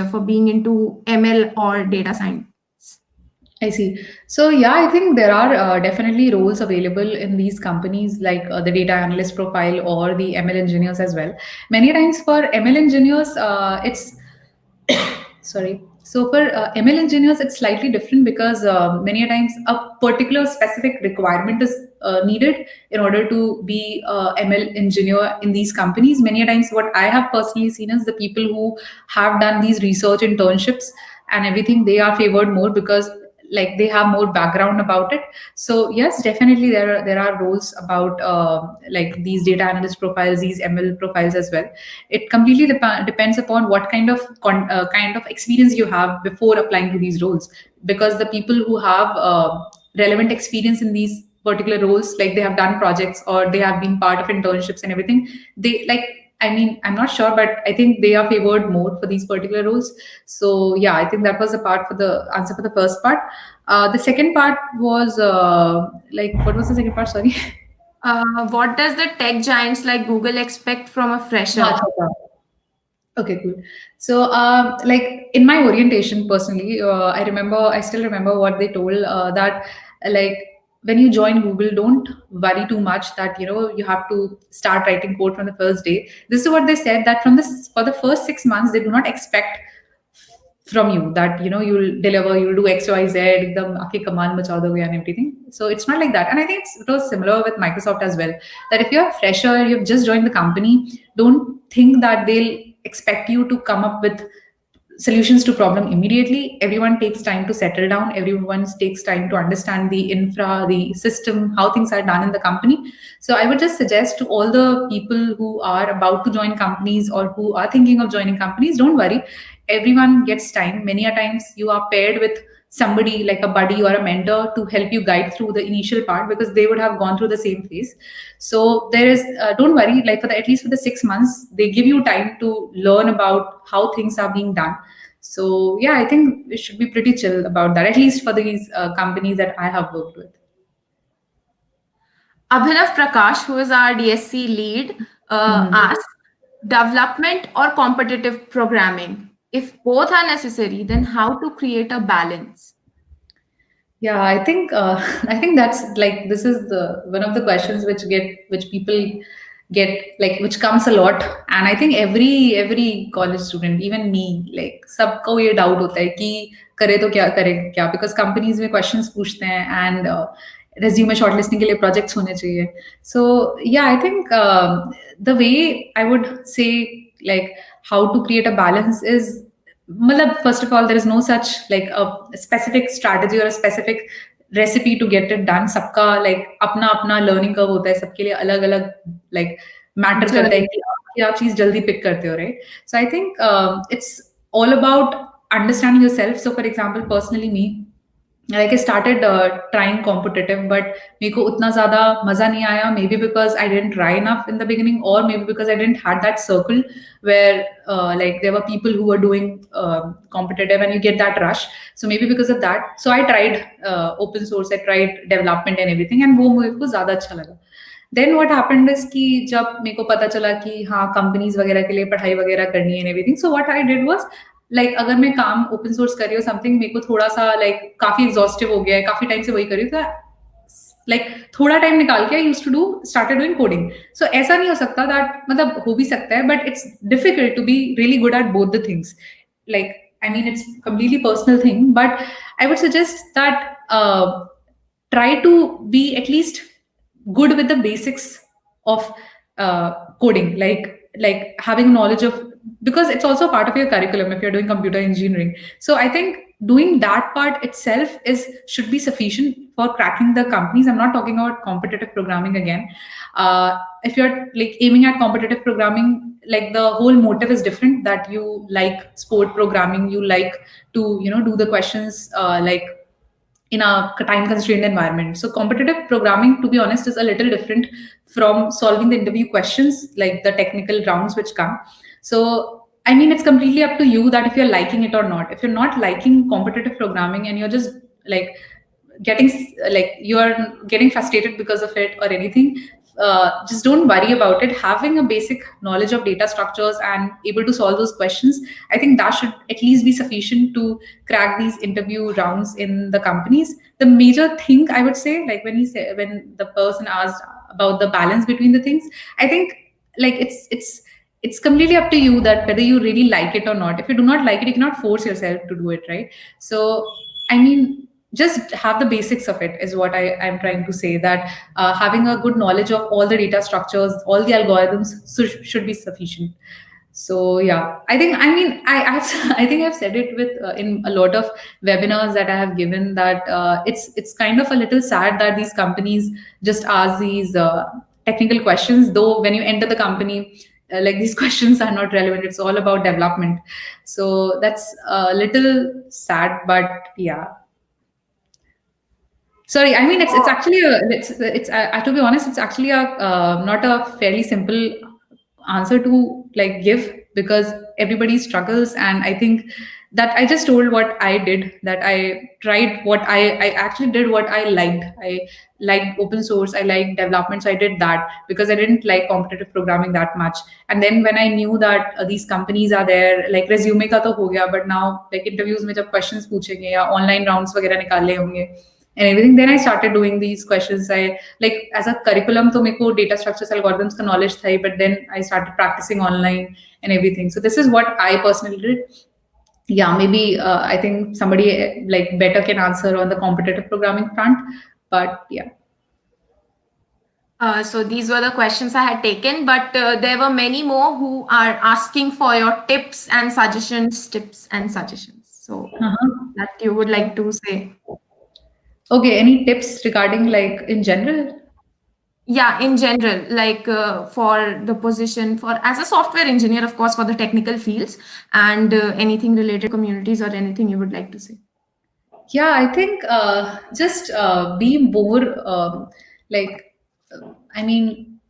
for being into ML or data science? I see. So yeah, I think there are definitely roles available in these companies, like the data analyst profile or the ML engineers as well. Many times for ML engineers, it's sorry. So for ML engineers, it's slightly different because many a times a particular specific requirement is needed in order to be a ML engineer in these companies. Many a times, what I have personally seen is the people who have done these research internships and everything, they are favored more because like they have more background about it. So yes, definitely there are roles about like these data analyst profiles, these ML profiles as well. It completely depends upon what kind of experience you have before applying to these roles, because the people who have relevant experience in these particular roles, like they have done projects or they have been part of internships and everything, they like, I mean, I'm not sure, but I think they are favored more for these particular roles. So yeah, I think that was the part for the answer for the first part. The second part was like, what was the second part? Sorry. What does the tech giants like Google expect from a fresher? Acha. Okay, cool. So, like in my orientation, personally, I still remember what they told, that like when you join Google, don't worry too much that you have to start writing code from the first day. This is what they said, that for the first 6 months, they do not expect from you that you'll deliver, you'll do X, Y, Z, ekdam aake kamal macha doge and everything. So it's not like that, and I think it was similar with Microsoft as well. That if you're a fresher, you've just joined the company, don't think that they'll expect you to come up with solutions to problem immediately. Everyone takes time to settle down, everyone takes time to understand the infra, the system, how things are done in the company. So I would just suggest to all the people who are about to join companies or who are thinking of joining companies, don't worry, everyone gets time. Many a times you are paired with somebody like a buddy or a mentor to help you guide through the initial part, because they would have gone through the same phase. So there is don't worry, like at least for the 6 months, they give you time to learn about how things are being done. So yeah, I think it should be pretty chill about that, at least for these companies that I have worked with. Abhinav Prakash, who is our DSC lead, asks development or competitive programming. If both are necessary, then how to create a balance? Yeah, I think I think that's like this is the one of the questions which people get like which comes a lot, and I think every college student, even me, like सबको ये doubt होता है कि करे तो क्या करे क्या, because companies में questions पूछते हैं and resume shortlisting के लिए projects होने चाहिए. So yeah, I think the way I would say like how to create a balance is मतलब first of all there is no such like a specific strategy or a specific recipe to get it done. सबका like अपना अपना learning curve होता है, सबके लिए अलग अलग like matter करता है Journey. कि आप क्या चीज जल्दी pick करते हो, right? So I think it's all about understanding yourself. So for example, personally me, like I started trying competitive, but मेरे को उतना ज़्यादा मज़ा नहीं आया. Maybe because I didn't try enough in the beginning, or maybe because I didn't had that circle where like there were people who were doing competitive and you get that rush. So maybe because of that, so I tried open source, I tried development and everything, and वो मेरे को ज़्यादा अच्छा लगा. Then what happened is कि जब मेरे को पता चला कि हाँ कंपनीज वगैरह के लिए पढ़ाई वगैरह करनी है and everything, so what I did was like अगर मैं काम ओपन सोर्स कर रही हूँ समथिंग, मेरे को थोड़ा सा लाइक काफी एग्जॉस्टिव हो गया है, काफी टाइम से वही कर रही हूँ, तो लाइक थोड़ा टाइम निकाल के I used to do started doing coding. So ऐसा नहीं हो सकता दैट मतलब हो भी सकता है, but it's difficult to be really good at both the things. Like I mean it's completely personal thing, but I would suggest that try to be at least good with the basics of coding, like having knowledge of, because it's also part of your curriculum if you're doing computer engineering. So I think doing that part itself is should be sufficient for cracking the companies. I'm not talking about competitive programming again. If you're like aiming at competitive programming, like the whole motive is different, that you like sport programming, you like to do the questions like in a time constrained environment. So competitive programming, to be honest, is a little different from solving the interview questions, like the technical rounds which come. So I mean, it's completely up to you that if you're liking it or not. If you're not liking competitive programming and you're just like getting like you're getting frustrated because of it or anything, just don't worry about it. Having a basic knowledge of data structures and able to solve those questions, I think that should at least be sufficient to crack these interview rounds in the companies. The major thing I would say, like when the person asked about the balance between the things, I think like it's completely up to you that whether you really like it or not. If you do not like it, you cannot force yourself to do it, right? So I mean, just have the basics of it is what I'm trying to say, that having a good knowledge of all the data structures, all the algorithms should be sufficient. So yeah, I think I mean I think I've said it with in a lot of webinars that I have given, that it's kind of a little sad that these companies just ask these technical questions, though when you enter the company, like these questions are not relevant. It's all about development. So that's a little sad, but yeah. Sorry, I mean it's actually a it's to be honest, it's actually a not a fairly simple answer to like give, because everybody struggles, and I think that I just told what I did, that I tried what I actually did what I liked. I liked open source, I liked development, so I did that because I didn't like competitive programming that much. And then when I knew that these companies are there, like resume ka to ho gaya, but now like interviews mein jab questions पूछेंगे या online rounds वगैरह निकालने होंगे and everything, then I started doing these questions. I like as a curriculum to मेरे को data structures algorithms का knowledge था, but then I started practicing online and everything. So this is what I personally did. Yeah, maybe I think somebody like better can answer on the competitive programming front, but yeah. So these were the questions I had taken, but there were many more who are asking for your tips and suggestions. So that you would like to say. Okay, any tips regarding like in general? Yeah, in general, like for the position for as a software engineer, of course, for the technical fields, and anything related to communities or anything you would like to say. Yeah, I think just be more like I mean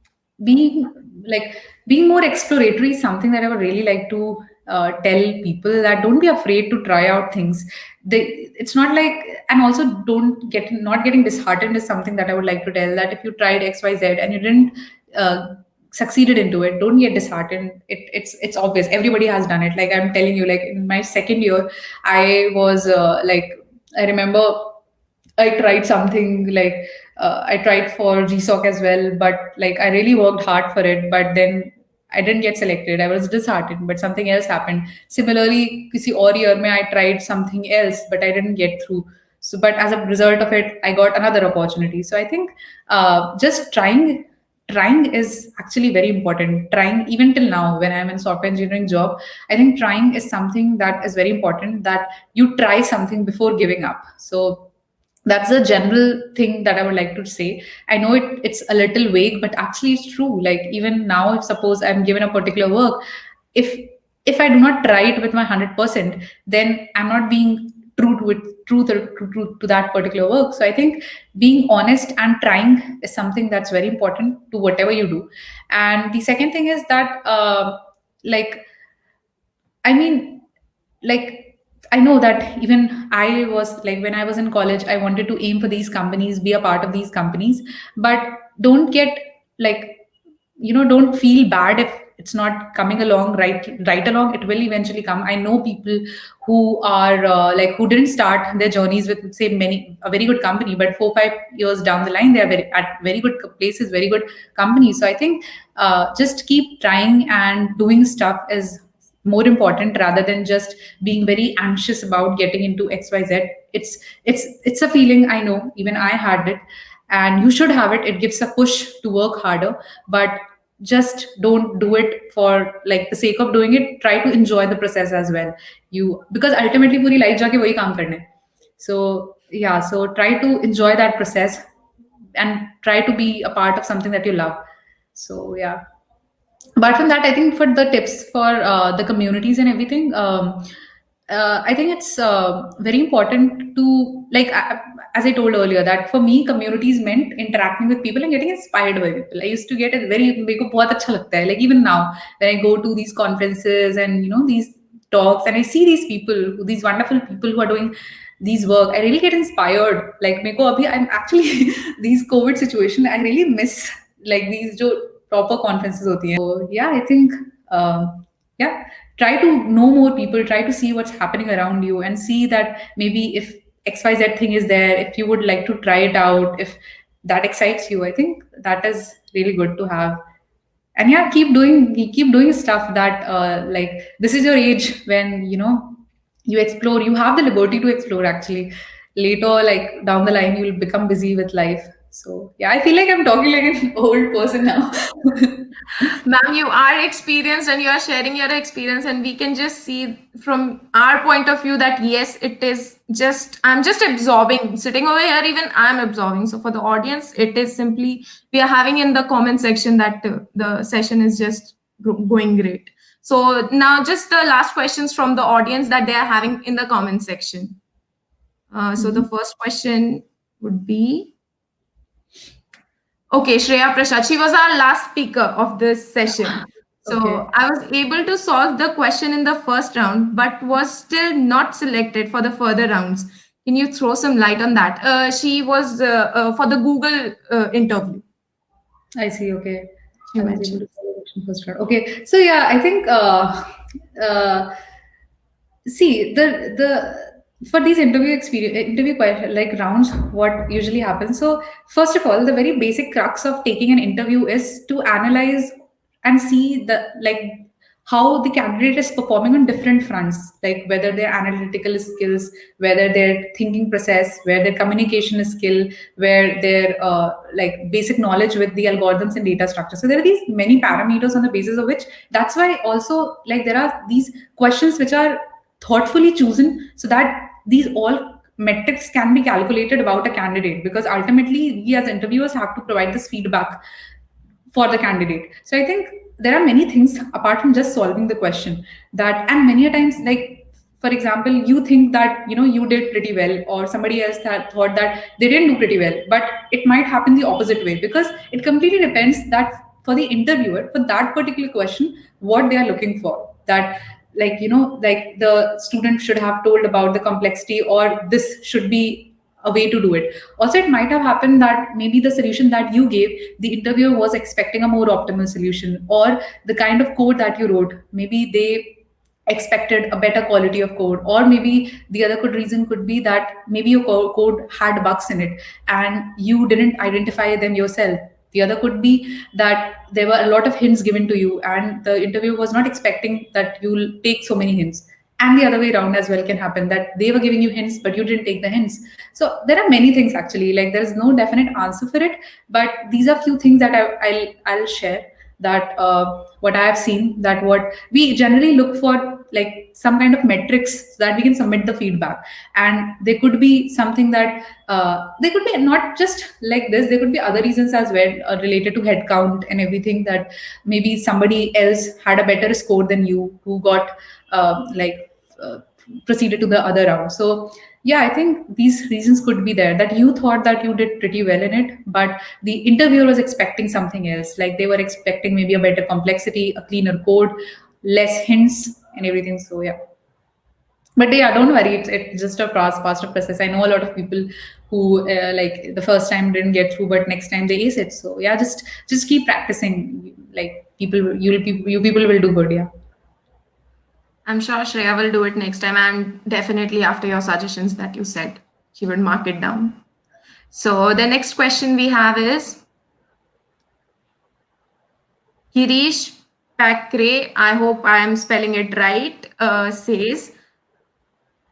being like being more exploratory is something that I would really like to tell people that don't be afraid to try out things. It's not like, and also don't get not getting disheartened is something that I would like to tell, that if you tried XYZ and you didn't succeeded into it, don't get disheartened. It's obvious, everybody has done it. Like I'm telling you, like in my second year, I was I remember I tried something like I tried for GSOC as well, but like I really worked hard for it, but then I didn't get selected. I was disheartened, but something else happened. Similarly, किसी और year में I tried something else, but I didn't get through. So, but as a result of it, I got another opportunity. So I think just trying is actually very important. Trying, even till now when I'm in software engineering job, I think trying is something that is very important, that you try something before giving up. So that's a general thing that I would like to say. I know it's a little vague, but actually it's true. Like even now, if suppose I'm given a particular work, if if I do not try it with my 100%, then I'm not being true to it, true to that particular work. So I think being honest and trying is something that's very important to whatever you do. And the second thing is that like I mean, like I know that even I was like, when I was in college, I wanted to aim for these companies, be a part of these companies, but don't get like, don't feel bad if it's not coming along right along. It will eventually come. I know people who are who didn't start their journeys with say many a very good company, but 4 5 years down the line they are at very good places, very good companies. So I think just keep trying and doing stuff is more important rather than just being very anxious about getting into XYZ. It's a feeling, I know, even I had it, and you should have it. It gives a push to work harder, but just don't do it for like the sake of doing it. Try to enjoy the process as well. You, because ultimately पूरी life जाके वही काम करने हैं. So yeah, so try to enjoy that process and try to be a part of something that you love. So yeah, apart from that, I think for the tips for the communities and everything, I think it's very important to like as I told earlier, that for me communities meant interacting with people and getting inspired by people. I used to get a very मेरे को बहुत अच्छा लगता है. Like even now when I go to these conferences and these talks and I see these people, these wonderful people who are doing these work, I really get inspired. Like मेरे को अभी I'm actually these COVID situation I really miss, like these जो proper conferences होती हैं. So yeah, I think yeah, try to know more people, try to see what's happening around you, and see that maybe if XYZ thing is there, if you would like to try it out, if that excites you, I think that is really good to have. And yeah, keep doing stuff that like this is your age when you explore, you have the liberty to explore actually. Later, like down the line, you'll become busy with life. So yeah, I feel like I'm talking like an old person now. Ma'am, you are experienced and you are sharing your experience, and we can just see from our point of view that yes, it is just, I'm just absorbing. Sitting over here, even I'm absorbing. So for the audience, it is simply, we are having in the comment section that the session is just going great. So now just the last questions from the audience that they are having in the comment section. So the first question would be, okay, Shreya Prasad. She was our last speaker of this session. So Okay. I was able to solve the question in the first round, but was still not selected for the further rounds. Can you throw some light on that? She was for the Google interview. I see. Okay. She I was able mentioned. to follow action first round. Okay. So yeah, I think see the for these interview question like rounds, what usually happens. So first of all, the very basic crux of taking an interview is to analyze and see the like how the candidate is performing on different fronts, like whether their analytical skills, whether their thinking process, where their communication is skill, where their like basic knowledge with the algorithms and data structure. So there are these many parameters on the basis of which, that's why also like there are these questions which are thoughtfully chosen so that these all metrics can be calculated about a candidate, because ultimately we as interviewers have to provide this feedback for the candidate. So I think there are many things apart from just solving the question, that and many a times, like for example, you think that you did pretty well, or somebody else thought that they didn't do pretty well, but it might happen the opposite way, because it completely depends that for the interviewer, for that particular question, what they are looking for. That like like the student should have told about the complexity, or this should be a way to do it. Also, it might have happened that maybe the solution that you gave, the interviewer was expecting a more optimal solution, or the kind of code that you wrote, maybe they expected a better quality of code, or maybe the other good reason could be that maybe your code had bugs in it and you didn't identify them yourself. The other could be that there were a lot of hints given to you and the interviewer was not expecting that you'll take so many hints. And the other way around as well can happen, that they were giving you hints but you didn't take the hints. So there are many things actually, like there's no definite answer for it, but these are few things that I'll share, that what I have seen, that what we generally look for, like some kind of metrics so that we can submit the feedback. And there could be something that there could be not just like this, there could be other reasons as well, related to headcount and everything, that maybe somebody else had a better score than you who got uh, proceeded to the other round. So yeah, I think these reasons could be there, that you thought that you did pretty well in it, but the interviewer was expecting something else, like they were expecting maybe a better complexity, a cleaner code, less hints and everything. So yeah, but yeah, don't worry, it's just a faster process. I know a lot of people who like the first time didn't get through, but next time they ace it. So yeah, just keep practicing, like you people will do good. Yeah. I'm sure Shreya will do it next time, and definitely after your suggestions that you said, she would mark it down. So the next question we have is Girish Pakre, I hope I am spelling it right, says,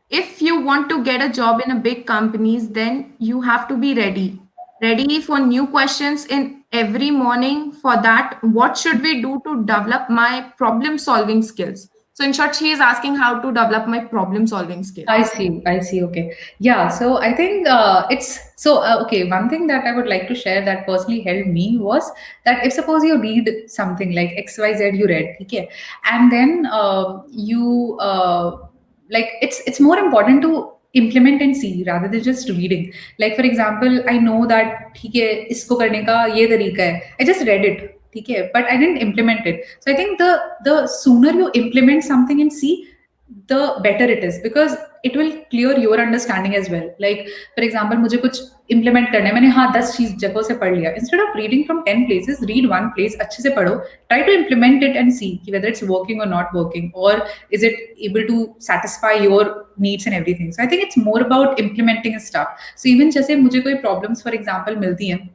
if you want to get a job in a big companies, then you have to be ready. Ready for new questions in every morning. For that, what should we do to develop my problem solving skills? So in short, she is asking how to develop my problem solving I skills. see. I see. Okay. Yeah. So I think it's so okay. One thing that I would like to share that personally helped me was that if suppose you read something like XYZ, you read, okay, and then like it's more important to implement and see rather than just reading. Like for example, I know that ठीक है इसको करने का ये तरीका है. I just read it. ठीक है, but I didn't implement it. So I think the sooner you implement something and see, the better it is, because it will clear your understanding as well. Like for example, मुझे कुछ implement करना है, मैंने हाँ 10 चीज जगहों से पढ़ लिया, instead of reading from 10 places, read one place, अच्छे से पढ़ो, try to implement it and see कि whether it's working or not working, or is it able to satisfy your needs and everything. So I think it's more about implementing stuff. So even जैसे मुझे कोई problems for example मिलती हैं,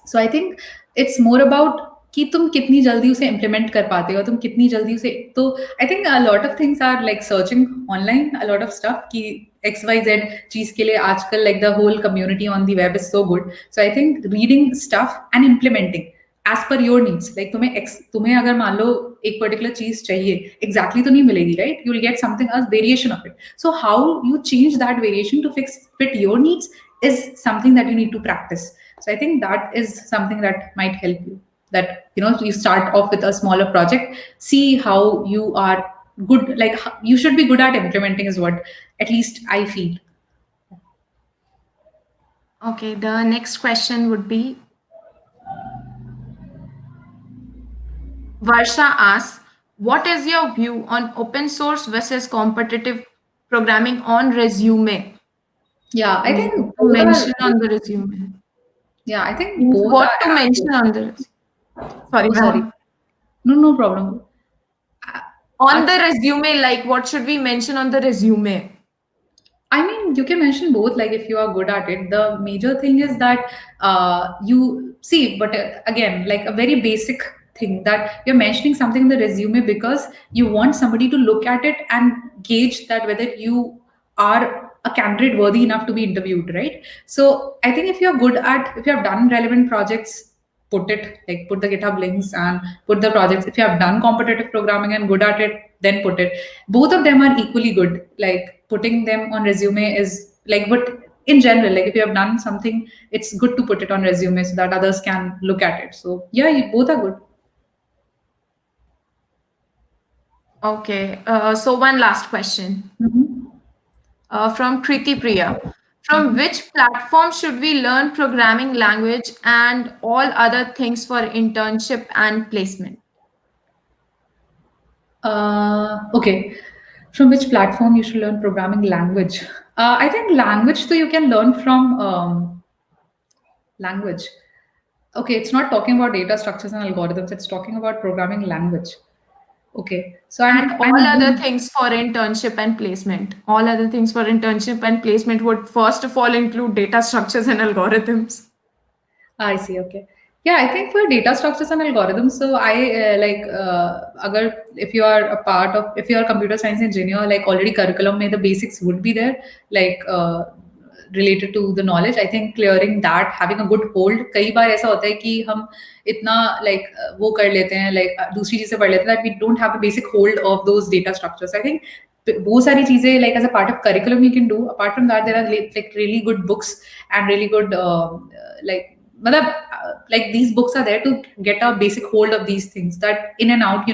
so I think it's more about कि तुम कितनी जल्दी उसे इम्प्लीमेंट कर पाते हो, तुम कितनी जल्दी उसे, तो I think a lot of things are like searching online a lot of stuff कि एक्स वाई जेड चीज के लिए आजकल like the whole community on the web is so good. So I think reading stuff and implementing as per your needs, like तुम्हें अगर मान लो एक particular चीज चाहिए, एग्जैक्टली तो नहीं मिलेगी, right, you will get something a variation of it. So how you change that variation to fit your needs is something that you need to practice. So I think that is something that might help you. That you start off with a smaller project, see how you are good. Like you should be good at implementing is what at least I feel. Okay, the next question would be Varsha asks, what is your view on open source versus competitive programming on resume? Yeah, I think To both are. mention on the resume. Yeah, I think Means both what are to mention active. on the resume. Sorry, Oh, sorry. ma'am. No problem. On the resume, like what should we mention on the resume? I mean, you can mention both, like if you are good at it. The major thing is that you see, but again, like a very basic thing, that you're mentioning something in the resume because you want somebody to look at it and gauge that whether you are a candidate worthy enough to be interviewed, right? So I think if you have done relevant projects, put it, like put the GitHub links and put the projects. If you have done competitive programming and good at it, then put it. Both of them are equally good. Like putting them on resume is like, but in general, like if you have done something, it's good to put it on resume so that others can look at it. So yeah, both are good. Okay, so one last question Mhm. from Kriti Priya. From Mhm. which platform should we learn programming language and all other things for internship and placement? Okay. From which platform you should learn programming language? I think language, though, you can learn from language. Okay, it's not talking about data structures and algorithms. It's talking about programming language. Okay, so And all other I'm things for internship and placement. All other things for internship and placement would first of all include data structures and algorithms. I see. Okay. Yeah, I think for data structures and algorithms, so I agar if you are a part of, if you are a computer science engineer, like already curriculum mein the basics would be there, like related to the knowledge. I think clearing that, having a good hold. कई बार ऐसा होता है कि हम इतना like वो कर लेते हैं, like दूसरी चीजें पढ़ लेते हैं that we don't have the basic hold of those data structures. I think वो सारी चीजें like as a part of curriculum you can do. Apart from that, there are like really good books and really good like मतलब like these books are there to get a basic hold of these things, that in and out,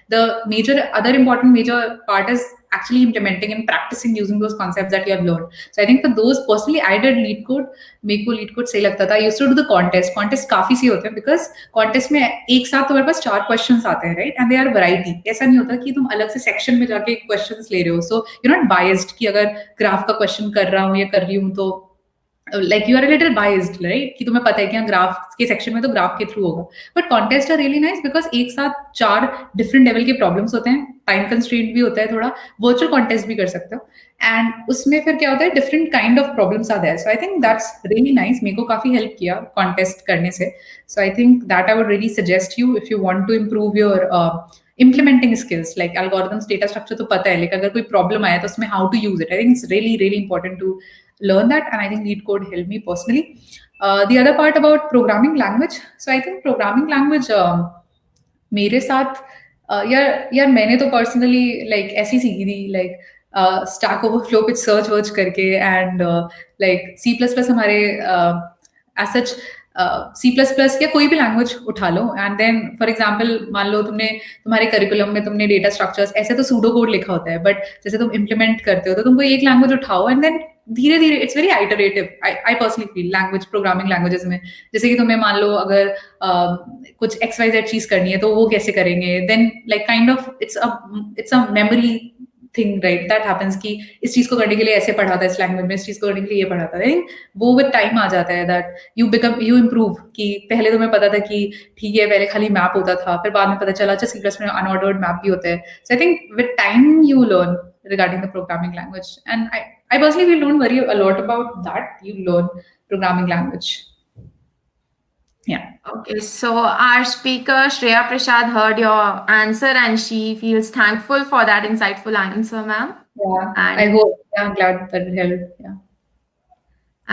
the major other important major part is actually implementing and practicing using those concepts that you have learned. So I think for those, personally I did lead code. मेरे को lead code सही लगता था. I used to do the contest काफी सही होते हैं because contest में एक साथ तुम्हारे पास 4 questions आते हैं, right, and they are variety. ऐसा नहीं होता कि तुम अलग से section में जाके questions ले रहे हो, so you're not biased कि अगर graph का question कर रहा हूँ या कर रही हूँ तो like you are a little biased, right, कि तुम्हें पता है कि हाँ ग्राफ के सेक्शन में तो ग्राफ के थ्रू होगा. But contest are really nice because एक साथ 4 डिफरेंट लेवल के प्रॉब्लम्स होते हैं, टाइम कंस्ट्रेंट भी होता है थोड़ा, वर्चुअल कॉन्टेस्ट भी कर सकते हो, एंड उसमें फिर क्या होता है, different kind of problems are there. So I think that's really nice. मेरे को काफी हेल्प किया कॉन्टेस्ट करने से. So I think that I would really suggest you if you want to improve your implementing skills like algorithms, data structure तो पता है, लेकिन अगर कोई प्रॉब्लम आया तो उसमें how to use it. I think it's really really important to learn that, and I think lead code helped me personally. The other part about programming language, so I think programming language मेरे साथ यार यार मैंने तो personally like ऐसी सीखी थी, like Stack Overflow पे सर्च वर्च करके, and like C plus plus हमारे as such C plus plus या कोई भी लैंग्वेज उठा लो, एंड देन फॉर एग्जाम्पल मान लो तुमने तुम्हारे करिकुलम में तुमने डेटा स्ट्रक्चर्स ऐसे तो सूडो कोड लिखा होता है, बट जैसे तुम इम्प्लीमेंट करते हो तो तुम कोई एक लैंग्वेज उठाओ एंड देन धीरे धीरे it's very iterative. I personally feel language programming languages में, जैसे कि तुम्हें मान लो अगर कुछ XYZ चीज करनी है तो वो कैसे करेंगे, then like kind of it's a memory thing, right, that happens कि इस चीज को करने के लिए ऐसे पढ़ा था इस लैंग्वेज में, इस चीज को करने के लिए ये पढ़ा था. आई थिंक वो विद टाइम आ जाता है दैट यू इम्प्रूव, कि पहले तुम्हें पता था कि ठीक है पहले खाली मैप होता था, फिर बाद में पता चला अच्छा सी प्लस में अनऑर्डर्ड मैप भी होता है. So I think with time you learn regarding the programming language, and I personally will don't worry a lot about that. You learn programming language. Yeah. Okay, so our speaker Shreya Prasad heard your answer and she feels thankful for that insightful answer, ma'am. Yeah. And I hope. Yeah, I'm glad that it helped. Yeah.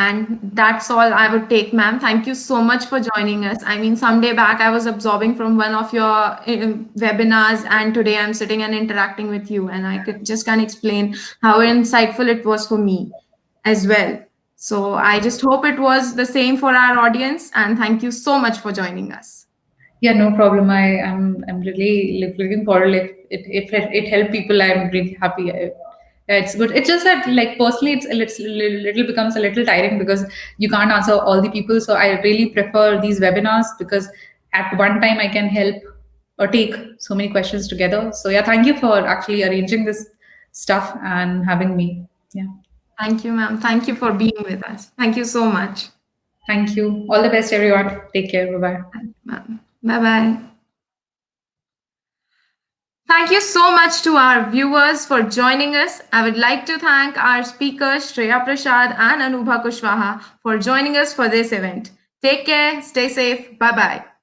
And that's all I would take, ma'am. Thank you so much for joining us. I mean, some day back I was absorbing from one of your webinars, and today I'm sitting and interacting with you, and I can't explain how insightful it was for me as well. So I just hope it was the same for our audience, and thank you so much for joining us. Yeah, no problem. I'm really looking forward. Like it helped people, I'm really happy. Yeah, it's good. It's just that like personally, it's little becomes a little tiring because you can't answer all the people. So I really prefer these webinars because at one time I can help or take so many questions together. So yeah, thank you for actually arranging this stuff and having me. Yeah. Thank you, ma'am. Thank you for being with us. Thank you so much. Thank you. All the best, everyone. Take care. Bye-bye. Bye-bye. Thank you so much to our viewers for joining us. I would like to thank our speakers, Shreya Prasad and Anubha Kushwaha, for joining us for this event. Take care, stay safe, bye-bye.